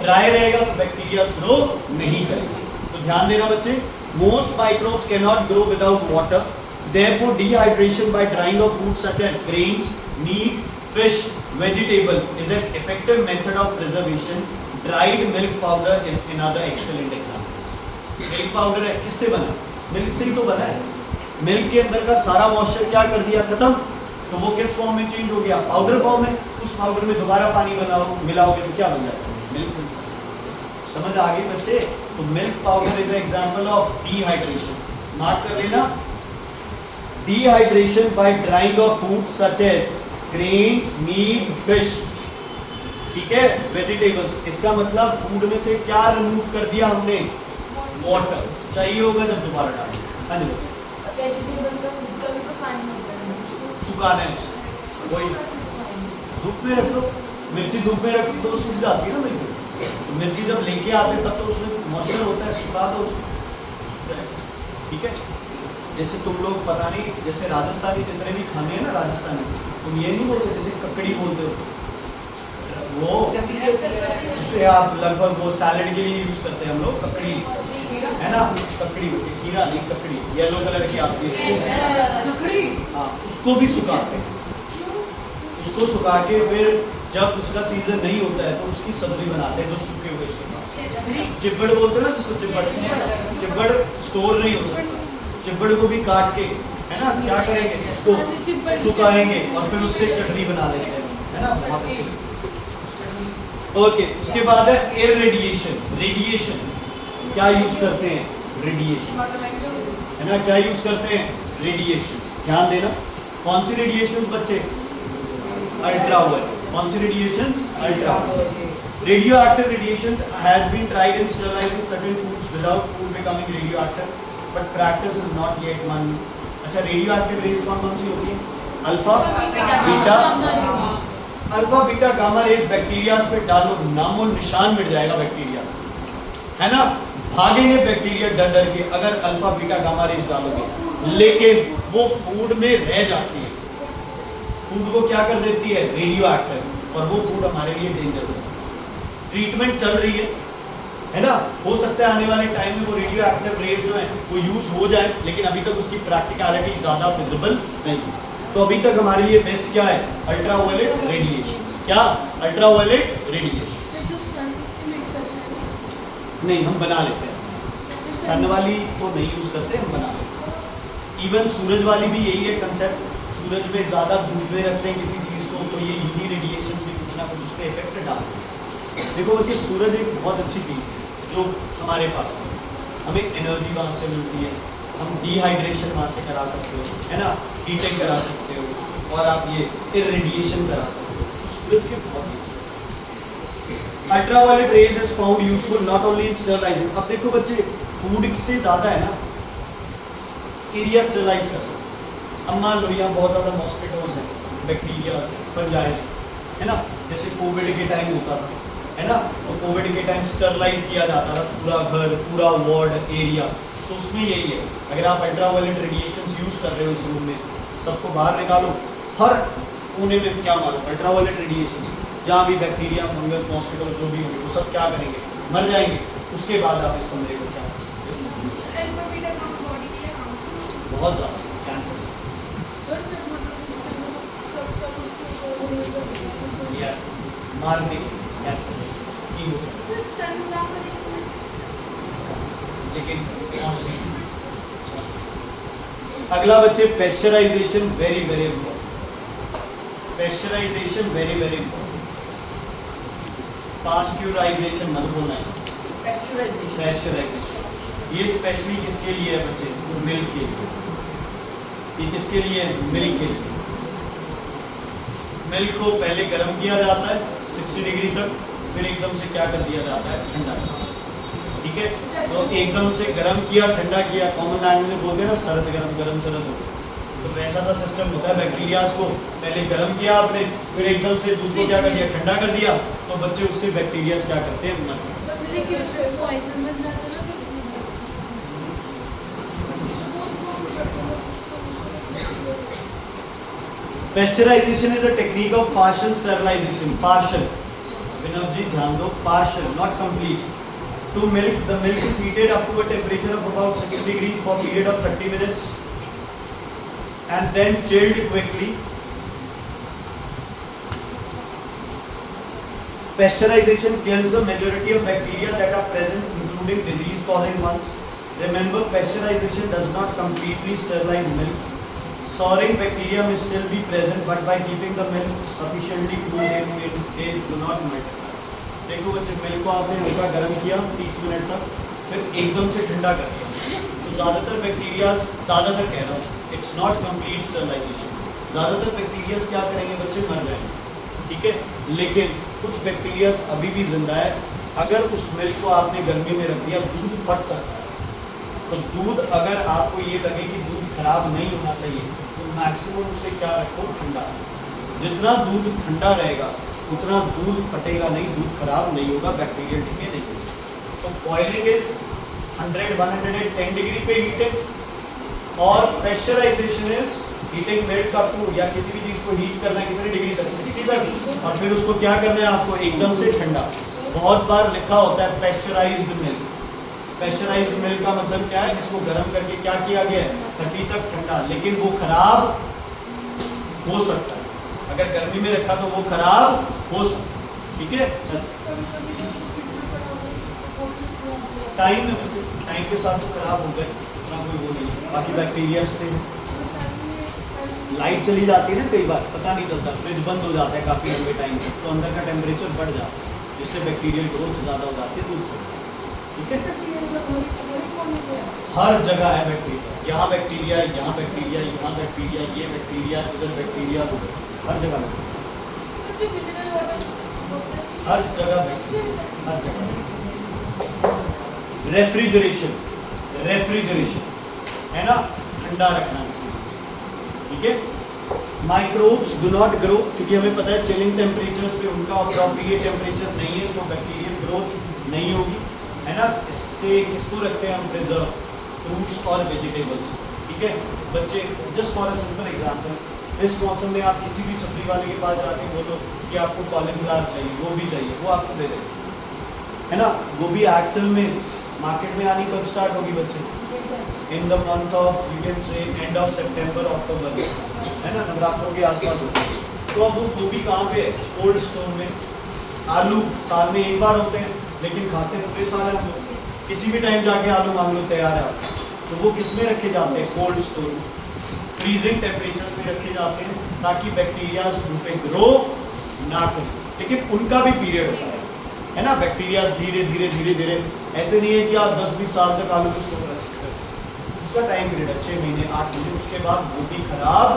ड्राई रहेगा तो बैक्टीरिया ग्रो नहीं करेंगे। तो ध्यान देना बच्चे, most microbes can not grow without water, therefore dehydration by drying of food such as grains, meat, fish, vegetable is an effective method of preservation. Dried milk powder is another excellent example. Milk powder है, किससे बना? Milk से ही तो बना है। Milk के अंदर का सारा मॉइस्चर क्या कर दिया? खत्म। तो वो किस फॉर्म में चेंज हो गया? पाउडर फॉर्म में। उस पाउडर में दोबारा पानी मिलाओगे तो क्या बन जाएगा? मिल्क। समझ आ गई बच्चे? तो milk powder is example of dehydration. Mark कर लेना, dehydration by drying of food such as grains, meat, fish, ठीक है, वेजिटेबल्स। इसका मतलब फूड में से क्या रिमूव कर दिया हमने? वाटर। चाहिए होगा जब दोबारा डालें। हाँ जी, वेजिटेबल का खुद का भी तो पानी होता है, सुखाना है उसे, वही धूप में रख दो, मिर्ची धूप में रख दो तो सूख जाती है ना बिल्कुल। तो मिर्ची जब लेके आते तब तो उसमें मॉइस्चर होता है, सुखा दो उसको, ठीक है। जैसे तुम लोग पता नहीं, जैसे राजस्थानी जितने भी खाने हैं ना राजस्थानी, तुम ये नहीं बोलते जैसे ककड़ी बोलते हो, वो जिसे आप लगभग वो सैलेड के लिए यूज करते हैं हम लोग, ककड़ी है ना, ककड़ी होती है, खीरा नहीं ककड़ी, येलो कलर की आती है, हाँ उसको भी सुखाते हैं। उसको सुखा के फिर जब उसका सीजन नहीं होता है तो उसकी सब्जी बनाते हैं, जो सूखे हुए उसके चिब्बड़ बोलते हैं ना जिसको, चिब्बड़ स्टोर नहीं हो सकता, चिब्बड़ को भी काट के है ना क्या करेंगे, उसको सुखाएंगे और फिर उससे चटनी बना लेते हैं, है ना, बहुत अच्छी। ओके, उसके बाद है एयर रेडिएशन। रेडिएशन क्या यूज करते हैं, रेडिएशन है ना, क्या यूज करते हैं, रेडिएशन। ध्यान देना, कौन सी रेडिएशन बच्चे, अल्ट्रावायलेट। कौन सी radiations, ultraviolet. Radioactive radiations has been tried in sterilising certain foods without food becoming radioactive, but practice is not yet one. अच्छा, रेडियोएक्टिव रेज कौन सी होती है, alpha beta, alpha beta gamma rays bacteria पे डालो, नामो निशान मिट जाएगा बैक्टीरिया, है ना, भागेंगे बैक्टीरिया डर डर के अगर अल्फा बीटा गामा रेज डालोगे, लेकिन वो फूड में रह जाती है, फूड को क्या कर देती है, रेडियो एक्टिव, और वो फूड हमारे लिए डेंजर है। ट्रीटमेंट चल रही है ना, हो सकता है आने वाले टाइम में वो रेडियो एक्टिव रेज जो है वो यूज हो जाए, लेकिन अभी तक उसकी प्रैक्टिकलिटी ज़्यादा विजिबल नहीं है। तो अभी तक हमारे लिए बेस्ट क्या है, अल्ट्रावायलेट रेडिएशन। क्या, अल्ट्रावायलेट रेडिएशन। नहीं, हम बना लेते हैं, सन वाली तो नहीं यूज करते, हम बना लेते हैं। इवन सूरज वाली भी यही है कंसेप्ट, सूरज में ज़्यादा धूप में रखते हैं किसी चीज़ को तो ये यूवी रेडिएशन भी कुछ ना कुछ उस पर इफेक्ट डालते हैं। देखो बच्चे, सूरज एक बहुत अच्छी चीज़ है जो हमारे पास है, हमें एनर्जी वहाँ से मिलती है, हम डिहाइड्रेशन वहाँ से करा सकते हो, है ना, हीटिंग करा सकते हो, और आप ये इरेडिएशन करा सकते हो, तो सूरज के बहुत ultraviolet rays is found useful not only in sterilising. अब देखो बच्चे, फूड से ज़्यादा है ना एरिया स्टरलाइज कर सकते। अब मान लो यहाँ बहुत ज़्यादा मॉस्किटोज हैं, बैक्टीरिया, फंजाइज, है ना, जैसे कोविड के टाइम होता था, है ना, तो कोविड के टाइम स्टरलाइज किया जाता था पूरा घर, पूरा वार्ड एरिया, तो उसमें यही है, अगर आप अल्ट्रावायलेट रेडिएशन यूज़ कर रहे हो इस रूम में, सबको बाहर निकालो, हर कोने में क्या मारो, अल्ट्रावायलेट रेडिएशन, जहाँ भी बैक्टीरिया, फंगस, मॉस्किटो जो भी होंगे वो सब क्या करेंगे, मर जाएंगे। उसके बाद आप इस कमरे को क्या बहुत ज़्यादा कैंसर मारने कैंसर की होता है, लेकिन अगला बच्चे pasteurisation, very very important. Pasteurisation very very important. Pasteurisation मत बोलना है, पेस्चराइजेशन। ये स्पेशली किसके लिए है बच्चे, मिल्क के लिए। ये किसके लिए है, मिल्क के लिए। मिल्क को पहले गर्म किया जाता है 60 डिग्री तक, फिर एकदम से क्या कर दिया जाता है, ठंडा। ठीक है, तो एकदम से गर्म किया, ठंडा किया, कॉमन लैंग्वेज में बोलते हैं ना, सर्द गर्म, गर्म सर्द हो, तो वैसा सा सिस्टम होता है। बैक्टीरियाज को पहले गर्म किया आपने, फिर एकदम से दूध को क्या कर दिया, ठंडा कर दिया, तो बच्चे उससे बैक्टीरियाज क्या करते हैं, मर। Pasteurisation is a technique of partial sterilisation. Partial, Vinod ji ध्यान दो, partial not complete. To milk, the milk is heated up to a temperature of about 60 degrees for a period of 30 minutes and then chilled quickly. Pasteurization kills the majority of bacteria that are present, including disease-causing ones. Remember, pasteurization does not completely sterilize milk. Souring bacteria may still be present, but by keeping the milk sufficiently cool, they do not multiply. देखो बच्चे, milk को आपने हल्का गर्म किया 30 minute तक, फिर एकदम से ठंडा कर दिया, तो ज़्यादातर बैक्टीरियाज, ज़्यादातर कह रहा हूँ, इट्स नॉट कंप्लीट स्टरलाइजेशन, ज़्यादातर बैक्टीरियाज क्या करेंगे बच्चे, मर जाएंगे। ठीक है, लेकिन कुछ बैक्टीरियाज अभी भी जिंदा है। अगर उस मिल्क को आपने गर्मी में रख दिया, दूध फट सकता है। तो दूध, अगर आपको ये लगे कि दूध खराब नहीं होना चाहिए, तो मैक्सिमम उसे क्या रखो, ठंडा। जितना दूध ठंडा रहेगा उतना दूध फटेगा नहीं, दूध खराब नहीं होगा, बैक्टीरियल टिके नहीं होगा। तो बॉइलिंग इज 100-110 डिग्री पे हीटिंग, और pressurisation is heating milk up to, या किसी भी चीज़ को हीट करना है कितनी डिग्री तक, 60 तक, और फिर उसको क्या करना है आपको एकदम से ठंडा। बहुत बार लिखा होता है प्रेशराइज्ड मिल्क। प्रेशराइज्ड मिल्क का मतलब क्या है, इसको गर्म करके क्या किया गया है 30 तक ठंडा, लेकिन वो खराब हो सकता है, अगर गर्मी में रखा तो वो खराब हो सकता है। ठीक है, टाइम के साथ तो खराब हो गए, इतना कोई वो नहीं है। बाकी बैक्टीरिया से लाइट चली जाती है ना, कई बार पता नहीं चलता, फ्रिज बंद हो जाता है काफ़ी लंबे टाइम तक, तो अंदर का टेम्परेचर बढ़ जाता है, जिससे बैक्टीरियल ग्रोथ ज़्यादा हो जाती है, दूध फटता है। ठीक है, हर जगह है बैक्टीरिया, यहाँ बैक्टीरिया, यहाँ बैक्टीरिया, यहाँ बैक्टीरिया, ये बैक्टीरिया, उधर बैक्टीरिया, हर जगह बैक्टीरिया, हर जगह बैक्टीरिया, हर जगह। रेफ्रिजरेशन, रेफ्रिजरेशन है ना, ठंडा रखना। ठीक है, माइक्रोब्स डू नॉट ग्रो, क्योंकि हमें पता है चिलिंग टेम्परेचर्स पे उनका अप्रोप्रिएट टेम्परेचर नहीं है, तो बैक्टीरियल ग्रोथ नहीं होगी, है ना। इससे किसको रखते हैं हम, प्रिजर्व, फ्रूट्स और वेजिटेबल्स। ठीक है बच्चे, just for a simple example, इस मौसम में आप किसी भी सब्जी वाले के पास जाके बोलो कि आपको कॉलीफ्लावर चाहिए, गोभी चाहिए, वो आपको दे देगा, है ना। गोभी एक्चुअल में मार्केट में आनी कब स्टार्ट होगी बच्चे, in the month of, you can say end of सितंबर अक्टूबर, है ना, नवरात्रों के आसपास होती है। तो अब वो गोभी कहाँ पे है, कोल्ड स्टोर में। आलू साल में एक बार होते हैं, लेकिन खाते पूरे साल हैं हम लोग, किसी भी टाइम जाके आलू मांग लो तैयार है आपको, तो वो किस में रखे जाते हैं, कोल्ड स्टोर में, फ्रीजिंग टेम्परेचर्स में रखे जाते हैं, ताकि बैक्टीरिया उन पे ग्रो ना करें। लेकिन उनका भी पीरियड होता है ना, बैक्टीरिया धीरे धीरे धीरे धीरे, ऐसे नहीं है कि आप 10-20 साल तक आलू को स्टोर रख सकते हैं, उसका टाइम पीरियड है 6 महीने 8 महीने, उसके बाद वो भी खराब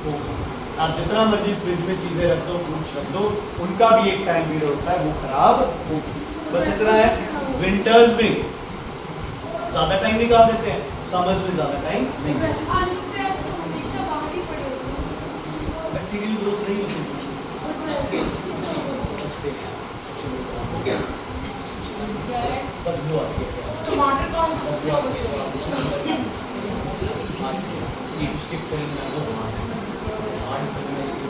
होगा। आप जितना मर्जी फ्रिज में चीज़ें रख दो, फ्रूट्स रख दो, उनका भी एक टाइम पीरियड होता है, वो खराब होगी। बस इतना है, विंटर्स में ज़्यादा टाइम निकाल देते हैं, समर्स में ज़्यादा टाइम नहीं, बैक्टीरियल ग्रोथ नहीं होती। बदबू आती है, टमाटर कौन सा उसकी फिल्म है वो हार्ड फिल्म है, इसकी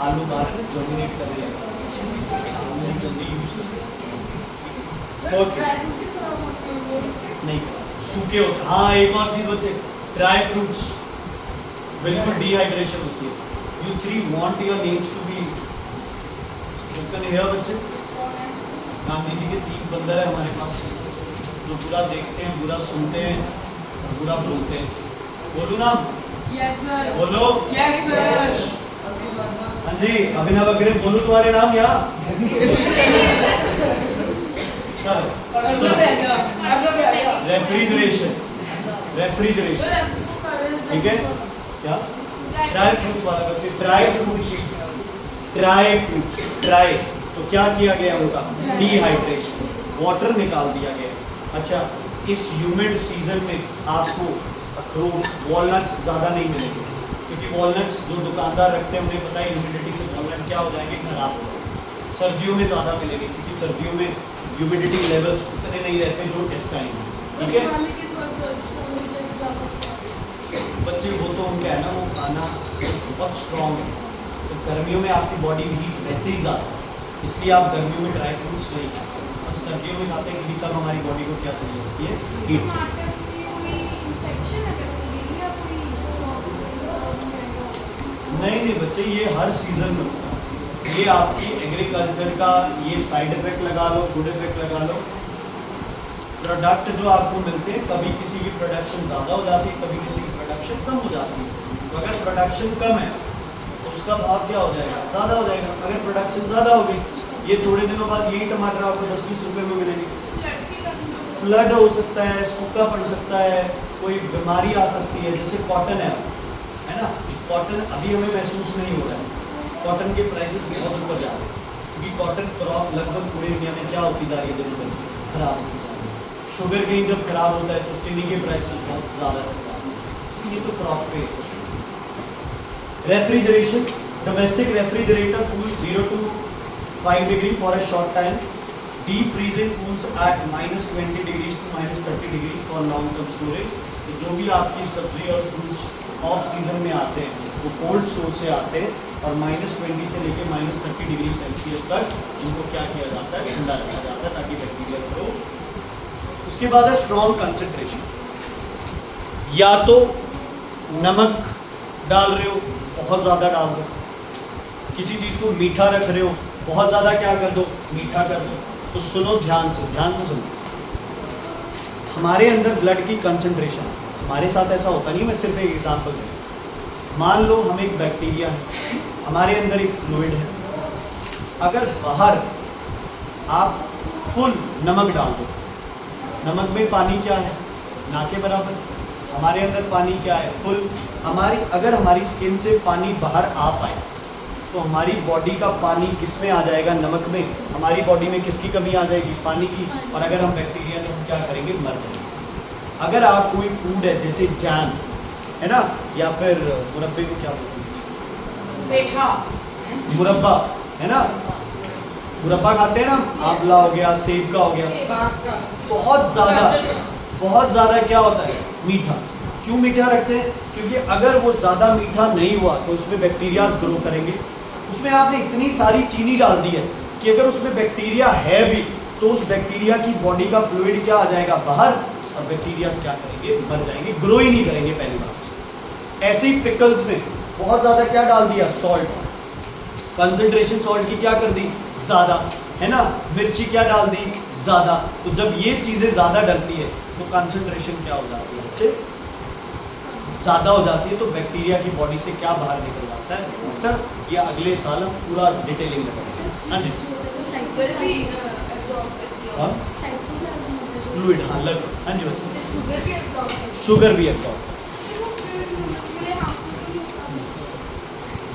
आलू बाहर जर्मिनेट कर रही है, जल्दी यूज ओके नहीं सूखे होते। हाँ एक और चीज़ बच्चे, ड्राई फ्रूट्स बिल्कुल डिहाइड्रेशन होती है। You 3 want your names to be spoken here बच्चे। गांधी जी के 3 बंदर है हमारे पास, जो बुरा देखते हैं, बुरा सुनते हैं और बुरा बोलते हैं। बोलू ना? Yes sir. बोलो। Yes sir. हाँ जी, अभिनव अग्रवाल, बोलू तुम्हारे नाम यहाँ? सर रेफ्रिजरेशन, रेफ्रिजरेशन, ठीक है क्या? ड्राई फ्रूट्स वाला बच्चे, dry fruits, dry fruits, dry, तो क्या किया गया उनका, डिहाइड्रेशन, वाटर निकाल दिया गया। अच्छा, इस ह्यूमिड सीजन में आपको अखरोट, वॉलनट्स ज़्यादा नहीं मिलेंगे, क्योंकि वॉलनट्स जो दुकानदार रखते हैं उन्हें पता है ह्यूमिडिटी से वॉलनट क्या हो जाएंगे, खराब हो जाएंगे। सर्दियों में ज़्यादा मिलेंगे, क्योंकि सर्दियों में ह्यूमिडिटी लेवल्स उतने नहीं रहते जो इस टाइम है। ठीक है बच्चे, वो तो उनका है ना, वो खाना बहुत स्ट्रॉन्ग है, तो गर्मियों में आपकी बॉडी हीट वैसे ही ज़्यादा है, इसलिए आप गर्मियों में ड्राई फ्रूट्स नहीं खाते। हम सर्दियों में खाते हैं क्योंकि तब हमारी बॉडी को क्या चाहिए होती है, हीट चाहिए। नहीं बच्चे, ये हर सीजन में होता है, ये आपकी एग्रीकल्चर का ये साइड इफेक्ट लगा लो, गुड इफेक्ट लगा लो। प्रोडक्ट जो आपको मिलते हैं, कभी किसी की प्रोडक्शन ज़्यादा हो जाती है, कभी किसी की प्रोडक्शन कम हो जाती है। तो अगर प्रोडक्शन कम है तो उसका भाव क्या हो जाएगा, ज़्यादा हो जाएगा। अगर प्रोडक्शन ज़्यादा होगी, ये थोड़े दिनों बाद यही टमाटर आपको 10-20 रुपये में मिलेंगे। फ्लड हो सकता है, सूखा पड़ सकता है, कोई बीमारी आ सकती है, जैसे कॉटन है ना, कॉटन अभी हमें महसूस नहीं हो रहा है, कॉटन के प्राइसेस बहुत ऊपर जा रहे हैं, क्योंकि कॉटन क्रॉप लगभग पूरे इंडिया में क्या होती जा रही है, दिन दिन खराब होती जा रही है। शुगर केन जब खराब होता है तो चीनी के प्राइसेस बहुत ज़्यादा चलता है, ये तो क्रॉप पे। Refrigeration, domestic refrigerator cools 0 to 5 degree for a short time. Deep freezing cools at -20 degrees to -30 degrees for long term storage. तो जो भी आपकी सब्जी और फ्रूट्स ऑफ सीजन में आते हैं वो कोल्ड स्टोर से आते हैं और -20 से लेकर -30 डिग्री सेल्सियस तक उनको क्या किया जाता है, ठंडा रखा जाता है ताकि बैक्टीरिया ग्रो. उसके बाद है स्ट्रॉन्ग कंसंट्रेशन. या तो नमक डाल रहे हो, बहुत ज़्यादा डाल दो. किसी चीज़ को मीठा रख रहे हो, बहुत ज़्यादा क्या कर दो, मीठा कर दो. तो सुनो ध्यान से सुनो. हमारे अंदर ब्लड की कंसंट्रेशन, हमारे साथ ऐसा होता नहीं, मैं सिर्फ एक एग्जांपल दूँ. मान लो हम एक बैक्टीरिया है, हमारे अंदर एक फ्लूइड है. अगर बाहर आप फुल नमक डाल दो, नमक में पानी क्या है, ना के बराबर. हमारे अंदर पानी क्या है, फुल. अगर हमारी स्किन से पानी बाहर आ पाए तो हमारी बॉडी का पानी किस में आ जाएगा, नमक में. हमारी बॉडी में किसकी कमी आ जाएगी, पानी की. और अगर हम बैक्टीरिया तो हम क्या करेंगे, मर जाएंगे. अगर आप कोई फूड है जैसे जैम है ना, या फिर मुरब्बे को क्या बोलते हैं, देखा मुरब्बा है ना, मुरब्बा खाते हैं ना, आंवला हो गया, सेब का हो गया. बांस का बहुत ज़्यादा क्या होता है, मीठा. क्यों मीठा रखते हैं, क्योंकि अगर वो ज़्यादा मीठा नहीं हुआ तो उसमें बैक्टीरिया ग्रो करेंगे. उसमें आपने इतनी सारी चीनी डाल दी है कि अगर उसमें बैक्टीरिया है भी तो उस बैक्टीरिया की बॉडी का फ्लूइड क्या आ जाएगा बाहर, और बैक्टीरिया क्या करेंगे, मर जाएंगे, ग्रो ही नहीं करेंगे पहली बार. ऐसे ही पिकल्स में बहुत ज़्यादा क्या डाल दिया, सॉल्ट. कंसंट्रेशन सॉल्ट की क्या कर दी, ज़्यादा, है ना. मिर्ची क्या डाल दी, ज़्यादा. तो जब ये चीज़ें ज़्यादा डलती है तो कंसंट्रेशन क्या हो जाती है बच्चे, ज़्यादा हो जाती है. तो बैक्टीरिया की बॉडी से क्या बाहर निकल जाता है, वाटर. या अगले साल हम पूरा डिटेलिंग लगाएंगे. हाँ जी, शुगर भी absorb करती है. हाँ? साइटोप्लाज्म होता है जो- फ्लूइड, हाँ लग. हाँ जी बच्चे, शुगर भी absorb करती है. शुगर भी है.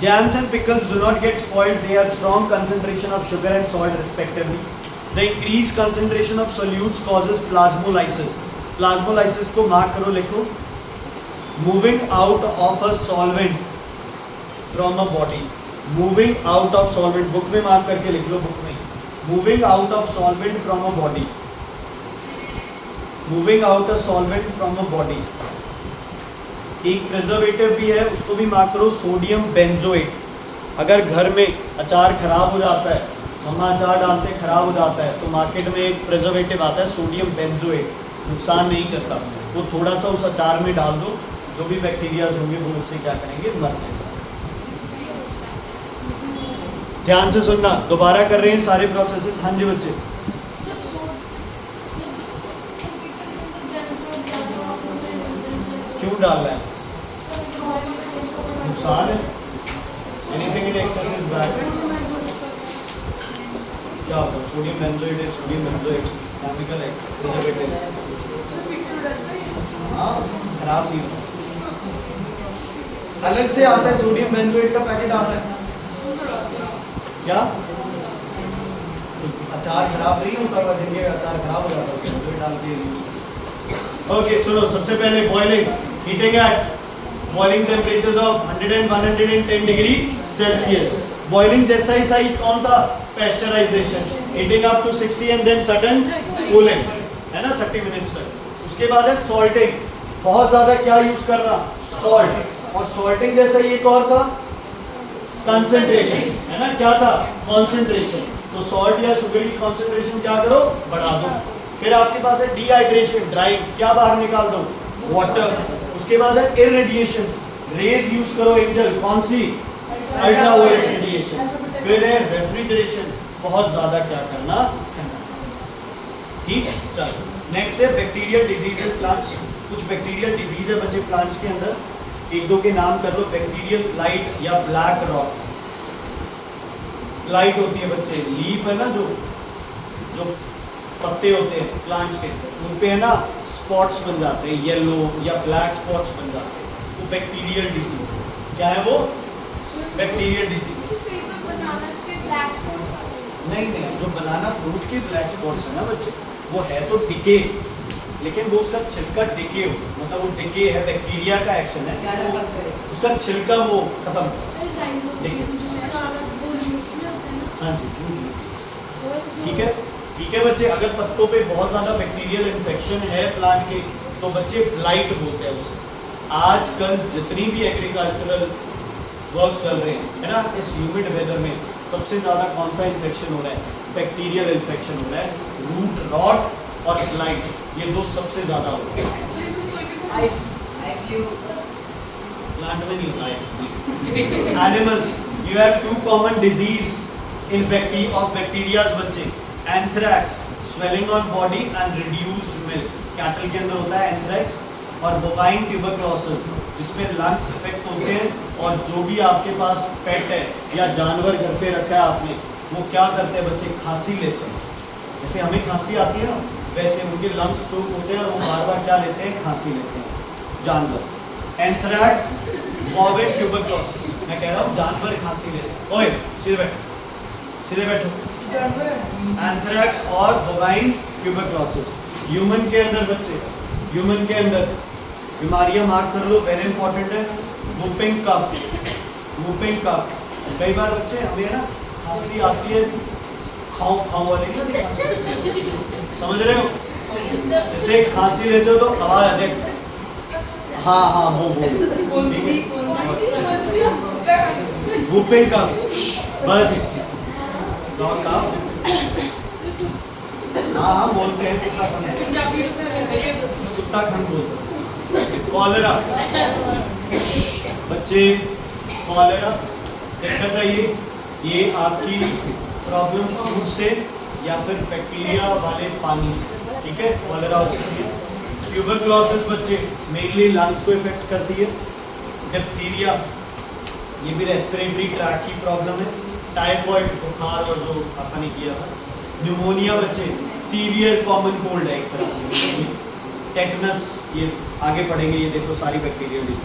Jams and pickles do not get spoiled. They have strong concentration of sugar and salt respectively. The increased concentration of solutes causes plasmolysis. Plasmolysis को मार्क करो, लिखो. Moving out of a solvent from a body. Moving out of solvent. Book में mark करके लिख लो, book में. Moving out of solvent from a body. Moving out a solvent from a body. एक preservative भी है, उसको भी मार्क करो, सोडियम बेंजोएट. अगर घर में अचार खराब हो जाता है, मम्मा अचार डालते खराब हो जाता है, तो मार्केट में एक प्रिजर्वेटिव आता है सोडियम बेंजोएट. नुकसान नहीं करता, वो थोड़ा सा उस अचार में डाल दो, जो भी बैक्टीरियाज होंगे वो उससे क्या करेंगे, मर जाएंगे. ध्यान से सुनना, दोबारा कर रहे हैं सारे प्रोसेसेस. हाँ जी बच्चे, क्यों डाल रहा है, नुकसान है. Anything in excess is bad. क्या होता है, सोडियम बेंजोएट है, सोडियम बेंजोएट केमिकल है, प्रिजर्वेटिव. हाँ, खराब नहीं होता. अलग से आता है, सोडियम बेंजोएट का पैकेट आता है. क्या अचार खराब नहीं होता होगा, जिनके अचार खराब हो जाता है बेंजोएट डाल के यूज. ओके सुनो, सबसे पहले boiling, heating at boiling temperatures of 100 and 110 degree Celsius. Boiling जैसा ही सही कौन था, pasteurisation. Heating up to 60 and then sudden cooling, है ना, 30 मिनट्स तक. उसके बाद है सॉल्टिंग. बहुत ज्यादा क्या यूज करना, सॉल्ट. और सॉल्टिंग जैसा ही एक और था, कंसंट्रेशन, है ना, क्या था, कॉन्सेंट्रेशन. तो सॉल्ट या शुगर की कॉन्सेंट्रेशन क्या करो, बढ़ा दो. फिर आपके पास है डिहाइड्रेशन, ड्राई, क्या बाहर निकाल दो, वाटर. उसके बाद है इरेडिएशन, रेज यूज करो एंजल, कौन सी, अल्ट्रावायलेट रेडिएशन. फिर है रेफ्रिजरेशन, बहुत ज्यादा क्या करना, ठंडा. ठीक है, चलो नेक्स्ट है बैक्टीरियल डिजीज इन प्लांट्स. कुछ बैक्टीरियल डिजीज है बच्चे प्लांट्स के अंदर, एक दो के नाम कर लो. बैक्टीरियल लाइट या ब्लैक रॉट. लाइट होती है बच्चे, लीफ है ना, जो पत्ते होते हैं प्लांट्स के, उन पे है ना स्पॉट्स बन जाते हैं, येलो या ब्लैक स्पॉट्स बन जाते हैं. वो बैक्टीरियल डिजीज है. क्या है वो, बैक्टीरियल डिजीज. नहीं, जो बनाना फ्रूट के ब्लैक स्पॉट्स है ना बच्चे, वो है तो डिके, लेकिन वो उसका छिलका डिके हो, मतलब वो डिके है, बैक्टीरिया का एक्शन है, ज़्यादा पक गए। उसका छिलका वो खत्म हो। सर राइजोबियम जो है ना वो लीव्स में होता है ना। हाँ जी, ठीक है, ठीक है बच्चे। अगर पत्तों पे बहुत ज़्यादा बैक्टीरियल इन्फेक्शन है प्लांट के, तो बच्चे ब्लाइट बोलते हैं उसे। आजकल जितनी भी एग्रीकल्चरल वर्क चल रहे हैं, है ना, इस ह्यूमिड वेदर में सबसे ज़्यादा कौन सा इन्फेक्शन हो रहा है? बैक्टीरियल इन्फेक्शन हो रहा है। रूट रॉट और ब्लाइट, ये दो सबसे ज़्यादा हो रहे हैं। I flew. प्लांट में नहीं होता है। Animals, you have two common disease in bacterias बच्चे, anthrax, swelling on body and reduced milk. Cattle के अंदर होता है एंथ्रैक्स, और बोवाइन ट्यूबरक्लोसिस जिसमें लंग्स इफेक्ट होते हैं, और जो भी आपके पास पेट है या जानवर घर पे रखा है आपने, वो क्या करते हैं बच्चे? खांसी लेते हैं। जैसे हमें खांसी आती है ना, वैसे उनके लंग्स चोक होते हैं और वो बार बार क्या लेते हैं? खांसी लेते हैं जानवर। एंथ्रैक्स, बोवाइन ट्यूबरक्लोसिस, मैं कह रहा हूँ जानवर खांसी लेते हैं। ओए सीधे बैठो, सीधे बैठो। एंथ्रैक्स और बोवाइन ट्यूबरक्लोसिस। ह्यूमन के अंदर बच्चे, ह्यूमन के अंदर बीमारियां मार्क कर लो, वेरी इंपॉर्टेंट है। Whooping cough, whooping cough. कई बार बच्चे हमें ना खांसी आती है, खाओ खाओ वाली ना खांसी, समझ रहे हो? जैसे खांसी लेते हो तो आवाज आती है, हाँ हाँ वो ठीक है। वूपिंग कफ, बस डॉट कफ। हाँ हाँ बोलते हैं, कुत्ता खंड बोलते हैं। कॉलेरा बच्चे, कॉलेरा दिक्कत है ये आपकी प्रॉब्लम फूड से या फिर बैक्टीरिया वाले पानी से, ठीक है? कॉलेरा हो सकती है। ट्यूबरक्लोसिस बच्चे मेनली लंग्स को इफेक्ट करती है। डिप्थीरिया, ये भी रेस्पिरेटरी ट्रैक की प्रॉब्लम है। टाइफॉइड, बुखार, और जो आपने किया था न्यूमोनिया बच्चे, सीवियर कॉमन कोल्ड है एक तरह से। टेटनस, ये आगे पढ़ेंगे, ये देखो सारी बैक्टीरियल डिजीज,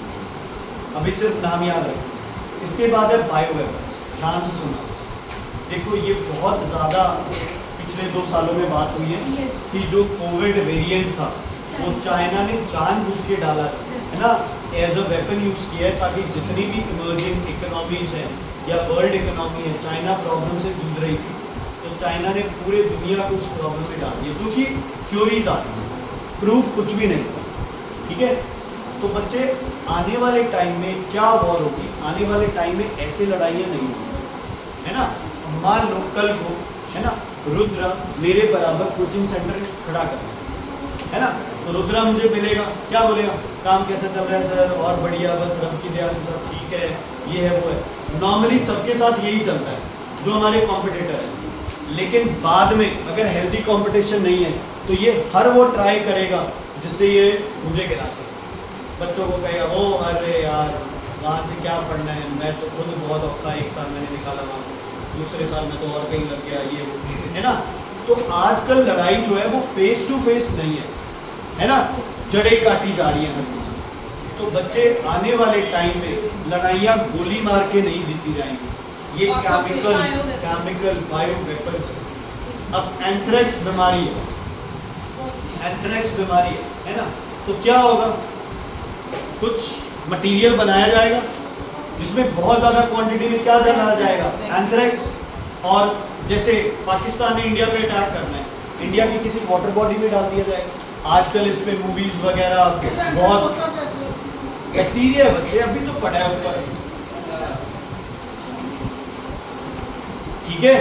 अभी सिर्फ नाम याद रखें। इसके बाद है बायोवेपन्स, ध्यान से सुना। देखो ये बहुत ज़्यादा पिछले 2 सालों में बात हुई है कि जो कोविड वेरिएंट था वो चाइना ने जानबूझ के डाला है ना, एज अ वेपन यूज़ किया है, ताकि जितनी भी इमर्जिंग इकोनॉमीज हैं या वर्ल्ड इकोनॉमी है, चाइना प्रॉब्लम से जूझ रही थी, तो चाइना ने पूरे दुनिया को उस प्रॉब्लम में डाल दिया, जो कि थ्योरीज आती हैं, प्रूफ कुछ भी नहीं था, ठीक है? तो बच्चे आने वाले टाइम में क्या वॉर होगी? आने वाले टाइम में ऐसे लड़ाइयाँ नहीं होंगी, है ना? मान लो कल को, है ना, रुद्र मेरे बराबर कोचिंग सेंटर खड़ा कर, है ना, तो रुद्रा मुझे मिलेगा, क्या बोलेगा? काम कैसा चल रहा है सर? और बढ़िया, बस रब की दया से सब ठीक है, ये है वो है। नॉर्मली सबके साथ यही चलता है जो हमारे कॉम्पिटिटर है। लेकिन बाद में अगर हेल्दी कंपटीशन नहीं है तो ये हर वो ट्राई करेगा जिससे ये मुझे गिरा सके। बच्चों को कहेगा वो अरे यार वहाँ से क्या पढ़ना है, मैं तो खुद बहुत औखा 1 साल मैंने निकाला वहाँ, दूसरे साल में तो और कहीं लग गया, ये वो, है ना? तो आजकल लड़ाई जो है वो फेस टू फेस नहीं है ना, जड़ें काटी जा रही हैं हर किसी। तो बच्चे आने वाले टाइम में लड़ाइयाँ गोली मार के नहीं जीती जाएंगी, ये केमिकल बायो वेपन्स। अब एंथ्रैक्स बीमारी है, एंथ्रैक्स बीमारी है ना, तो क्या होगा? कुछ मटेरियल बनाया जाएगा जिसमें बहुत ज़्यादा क्वांटिटी में क्या डाला जाएगा? एंथ्रैक्स। और जैसे पाकिस्तान ने इंडिया पे अटैक करना है, इंडिया की किसी वाटर बॉडी में डाल दिया जाएगा। आजकल इस पे मूवीज वगैरह बहुत बैक्टीरिया बच्चे अभी तो पड़ा है ऊपर, ठीक है?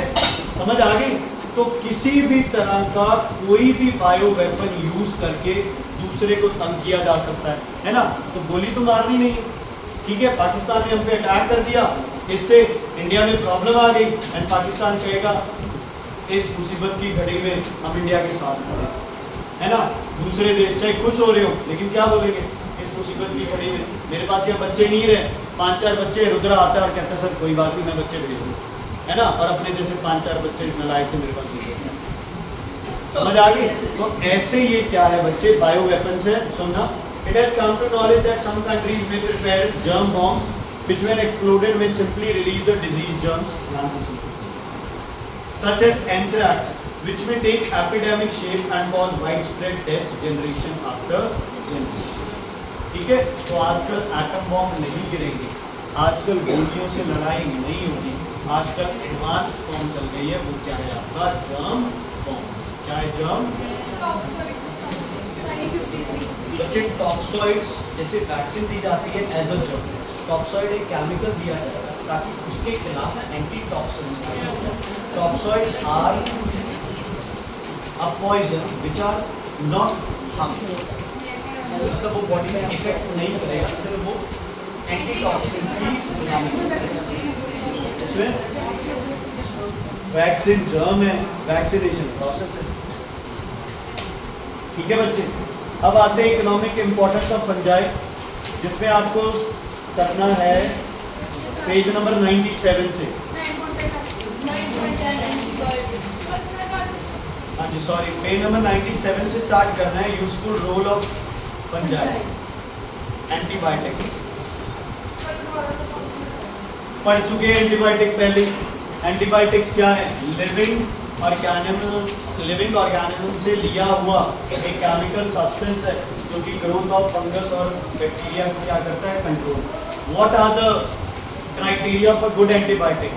समझ आ गई? तो किसी भी तरह का कोई भी बायो वेपन यूज करके दूसरे को तंग किया जा सकता है ना? तो गोली तो मारनी नहीं है, ठीक है? पाकिस्तान ने हम पे अटैक कर दिया, इससे इंडिया में प्रॉब्लम आ गई, एंड पाकिस्तान कहेगा इस मुसीबत की घड़ी में हम इंडिया के साथ खड़े, है ना? दूसरे देश चाहे खुश हो रहे हो, लेकिन क्या बोलेंगे? इस मुसीबत की घड़ी में मेरे पास ये बच्चे नहीं रहे, 5-4 बच्चे, रुद्रा आता है और कहता है सर कोई बात नहीं, मैं बच्चे भेज दूँ, है ना? और अपने जैसे 5-4 बच्चे नालायक से मेरे पास नहीं होते। समझ आ गई? तो ऐसे ये क्या है बच्चे? बायो वेपन्स है। सुनना, it has come to knowledge that some countries में prepare germ bombs which when exploded may simply release the disease germs, such as anthrax, which may take epidemic shape and cause widespread death generation after generation. ठीक है, तो आजकल atom bomb नहीं गिरेंगे, आजकल गोलियों से लड़ाई नहीं होगी, आजकल एडवांस फॉर्म चल गई है, वो क्या है आपका जर्म बॉम्ब। क्या है जर्म? बच्चे टॉक्सॉइड्स जैसे वैक्सीन दी जाती है एज अ जर्म, टॉक्सॉइड एक केमिकल दिया जाता है ताकि उसके खिलाफ antitoxins. Toxoids are a poison which are not harmful, मतलब वो बॉडी में इफेक्ट नहीं करेगा, सिर्फ वो एंटी टॉक्सिन्स की बनाई। इसमें वैक्सीन जर्म है, वैक्सीनेशन प्रोसेस है। ठीक है बच्चे, अब आते हैं इकोनॉमिक इम्पोर्टेंस ऑफ फंजाई, जिसमें आपको करना है पेज नंबर 97 से। हाँ जी सॉरी, पेज नंबर 97 से स्टार्ट करना है। Useful role of fungi, antibiotics पढ़ चुके हैं। एंटीबायोटिक पहले, एंटीबायोटिक्स क्या है? लिविंग ऑर्गेनिज्म से लिया हुआ एक केमिकल सब्सटेंस है जो कि ग्रोथ ऑफ फंगस और बैक्टीरिया को क्या करता है? Control. What are the criteria for good antibiotic?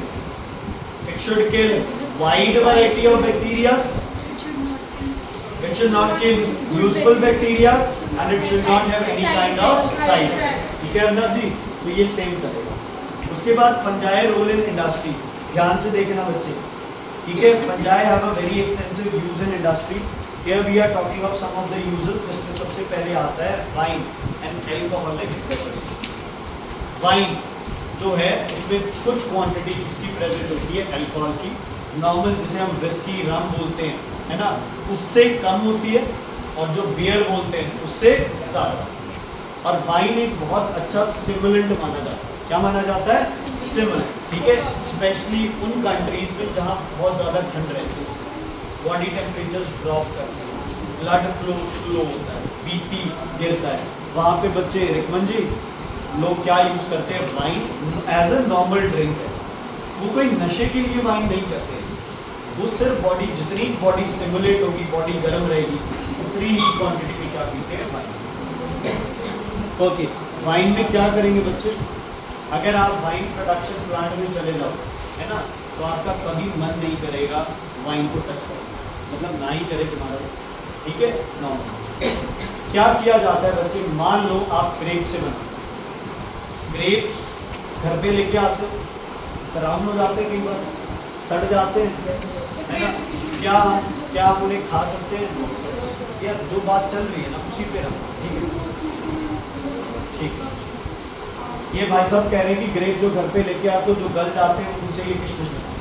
It should kill wide variety of bacteria, it should not kill useful bacteria and it should not have any kind of side effect। ठीक है अर्नब जी, तो ये same चलेगा। उसके बाद fungi role in industry, ध्यान से देखना बच्चे, ठीक है। Fungi have a very extensive use in industry. Here we are talking of some of the uses, जिसमें सबसे पहले आता है वाइन एंड एल्कोहलिक। वाइन जो है उसमें कुछ क्वांटिटी इसकी प्रेजेंट होती है अल्कोहल की, नॉर्मल जिसे हम विस्की रम बोलते हैं, है ना, उससे कम होती है, और जो बियर बोलते हैं उससे ज़्यादा। और वाइन एक बहुत अच्छा स्टिमुलेंट माना जाता है। क्या माना जाता है? स्टिमुलेंट। ठीक है, स्पेशली उन कंट्रीज में जहाँ बहुत ज़्यादा ठंड रहती है, बॉडी टेम्परेचर ड्रॉप करते हैं, ब्लड फ्लो स्लो होता है, बीपी गिरता है, वहाँ पे बच्चे रिकमन जी लोग क्या यूज़ करते हैं? Wine as a normal drink है। वो कोई नशे के लिए वाइन नहीं करते, वो सिर्फ बॉडी, जितनी बॉडी स्टिमुलेट होगी, बॉडी गर्म रहेगी, उतनी ही क्वांटिटी में क्या पीते हैं? वाइन। ओके, वाइन में क्या करेंगे बच्चे? अगर आप वाइन प्रोडक्शन प्लांट में चले जाओ, है ना, तो आपका कभी मन नहीं करेगा वाइन को टच करने, मतलब ना ही करे तुम्हारा। ठीक है, नॉर्मल क्या किया जाता है बच्चे? मान लो आप ग्रेप्स से बनाते, ग्रेप्स घर पे लेके आते हो, खराब हो जाते हैं, कई बार सड़ जाते हैं, है ना, क्या आप उन्हें खा सकते हैं? या जो बात चल रही है ना उसी पे रखो। ठीक है, ठीक है। ये भाई साहब कह रहे हैं कि ग्रेप्स जो घर पे लेके आते हो, जो गल जाते हैं, उनसे ये किशमिश बनाते।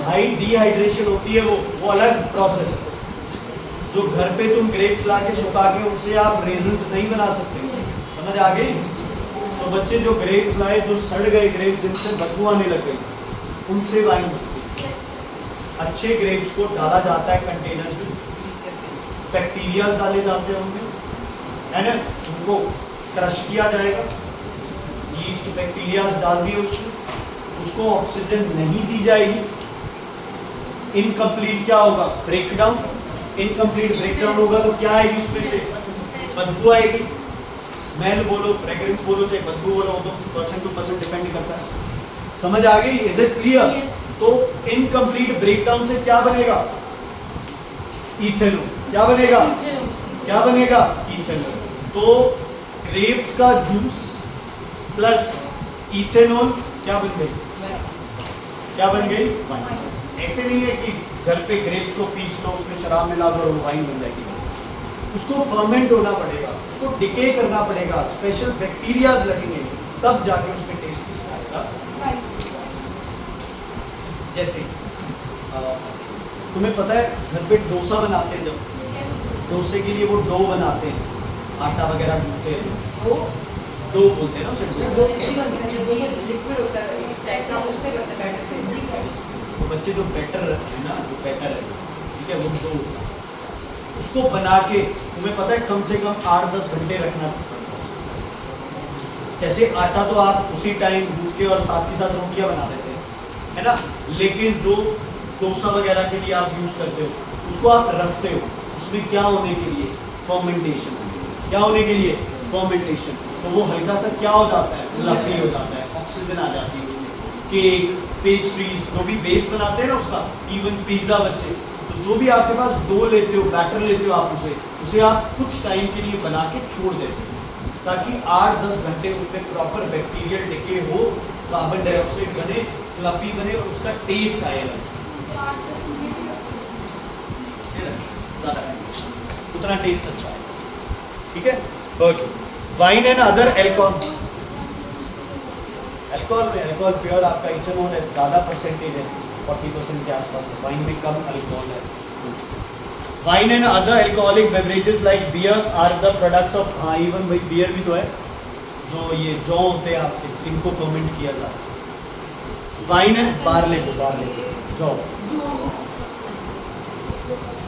भाई डिहाइड्रेशन होती है, वो अलग प्रोसेस है। जो घर पे तुम ग्रेप्स ला के सुखा के उनसे आप रेजन्स नहीं बना सकते। समझ आ गई? तो बच्चे जो ग्रेप्स लाए, जो सड़ गए ग्रेप्स, जिनसे बदबू आने लग गई, उनसे वाइन बनती है। अच्छे ग्रेप्स को डाला जाता है कंटेनर्स में, बैक्टीरियाज डाले जाते हैं उनमें, है ना, उनको क्रश किया जाएगा, यीस्ट बैक्टीरियाज डाल दिए उसमें, उसको ऑक्सीजन नहीं दी जाएगी। इनकम्प्लीट क्या होगा? ब्रेकडाउन। इनकम्प्लीट ब्रेकडाउन होगा तो क्या आएगी उसमें से? बदबू आएगी। स्मेल बोलो, फ्रेग्रेंस बोलो, चाहे बदबू बोलो, वो तो पर्सन टू पर्सन डिपेंड करता है। समझ आ गई? Is it clear? तो इनकम्प्लीट ब्रेकडाउन से क्या बनेगा? इथेनॉल। क्या बनेगा? क्या बनेगा? इथेनॉल। तो ग्रेप्स का जूस प्लस इथेनॉल क्या बन गई? क्या बन गई? वाइन। ऐसे नहीं है कि घर पे ग्रेप्स को पीस लो, उसमें शराब मिला दो और वाइन बन जाएगी। उसको फर्मेंट होना पड़ेगा, उसको डिके करना पड़ेगा, स्पेशल बैक्टीरियाज लगेंगे, तब जाके उसमें टेस्ट किसका आएगा। जैसे तुम्हें पता है घर पे डोसा बनाते हैं, जब डोसे के लिए वो डो बनाते हैं, आटा वगैरह गूंथते हैं, वो डो बोलते हैं ना उसे। दो लिक्विड होता है टाइप का, उससे बनता है बैटर से। तो बच्चे जो बैटर है ना, जो बैटर है, ठीक है, वो डो होता है। उसको बना के तुम्हें पता है कम से कम 8-10 घंटे रखना पड़ता है। जैसे आटा तो आप उसी टाइम गूंथ के और साथ ही साथ रोटियां बना देते हैं, है ना, लेकिन जो डोसा वगैरह के लिए आप यूज़ करते हो, उसको आप रखते हो, उसमें क्या होने के लिए? फर्मेंटेशन। क्या होने के लिए? फर्मेंटेशन। तो वो हल्का सा क्या हो जाता है? फ्लफी हो जाता है, ऑक्सीजन आ जाती है उसमें। केक, पेस्ट्रीज, जो भी बेस बनाते हैं ना उसका, इवन पिज्ज़ा बच्चे, तो जो भी आपके पास डो लेते हो, बैटर लेते हो आप उसे आप कुछ टाइम के लिए बना के छोड़ देते हो, ताकि 8-10 घंटे उसमें प्रॉपर बैक्टीरियल डिके हो, कार्बन डाइऑक्साइड बने, फ्लफी बने और उसका टेस्ट आए अलग से। ज़्यादा उतना टेस्ट अच्छा है, ठीक है। Okay, wine and other alcohol. Alcohol pure आपका इथेनॉल है, ज़्यादा परसेंटेज है, 40% के आसपास है, वाइन में कम अल्कोहल है। Wine and other alcoholic beverages like beer are the products of, हाँ इवन भाई बियर भी तो है, जो ये जौ होते हैं आपके, इनको फर्मेंट किया जाता है। वाइन एंड बार्ले को जौ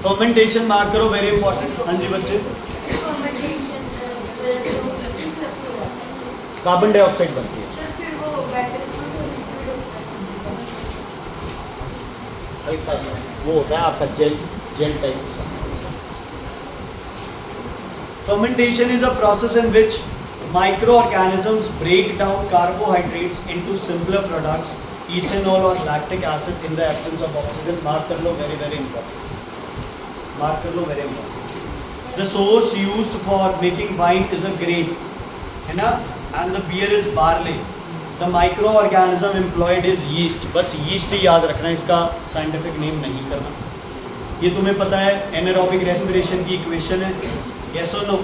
फर्मेंटेशन मार्क करो, वेरी इंपॉर्टेंट। हाँ जी बच्चे, कार्बन डाइऑक्साइड बनती है, हल्का सा वो होता है आपका gel type. Fermentation is a process in which microorganisms break down carbohydrates into simpler products, ethanol और lactic acid in the absence of oxygen. Mark कर लो, वेरी वेरी इंपॉर्टेंट, मार्क कर लो, very important. The source used for making wine is a grape, है ना, and the beer is barley. The microorganism employed is yeast, बस yeast ही याद रखना, इसका साइंटिफिक नेम नहीं करना। ये तुम्हें पता है एनारोबिक रेस्पिरेशन की इक्वेशन है, यस और नो।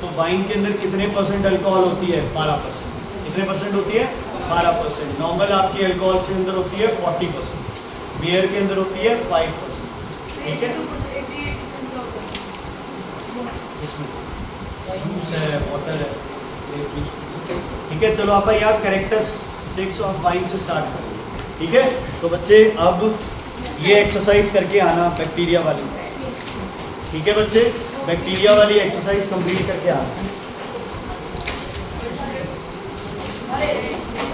तो वाइन के अंदर कितने परसेंट अल्कोहल होती है? 12%। कितने परसेंट होती है? 12%। नॉर्मल आपकी अल्कोहल के अंदर होती है 40%, बियर के अंदर होती है 5%, ठीक है। इसमें जूस है, वाटर है, जूस, ठीक है। चलो आप यार कैरेक्टरिस्टिक्स ऑफ वाइन से स्टार्ट करेंगे, ठीक है। तो बच्चे अब ये एक्सरसाइज करके आना बैक्टीरिया वाली, ठीक है बच्चे, बैक्टीरिया वाली एक्सरसाइज कंप्लीट करके आना।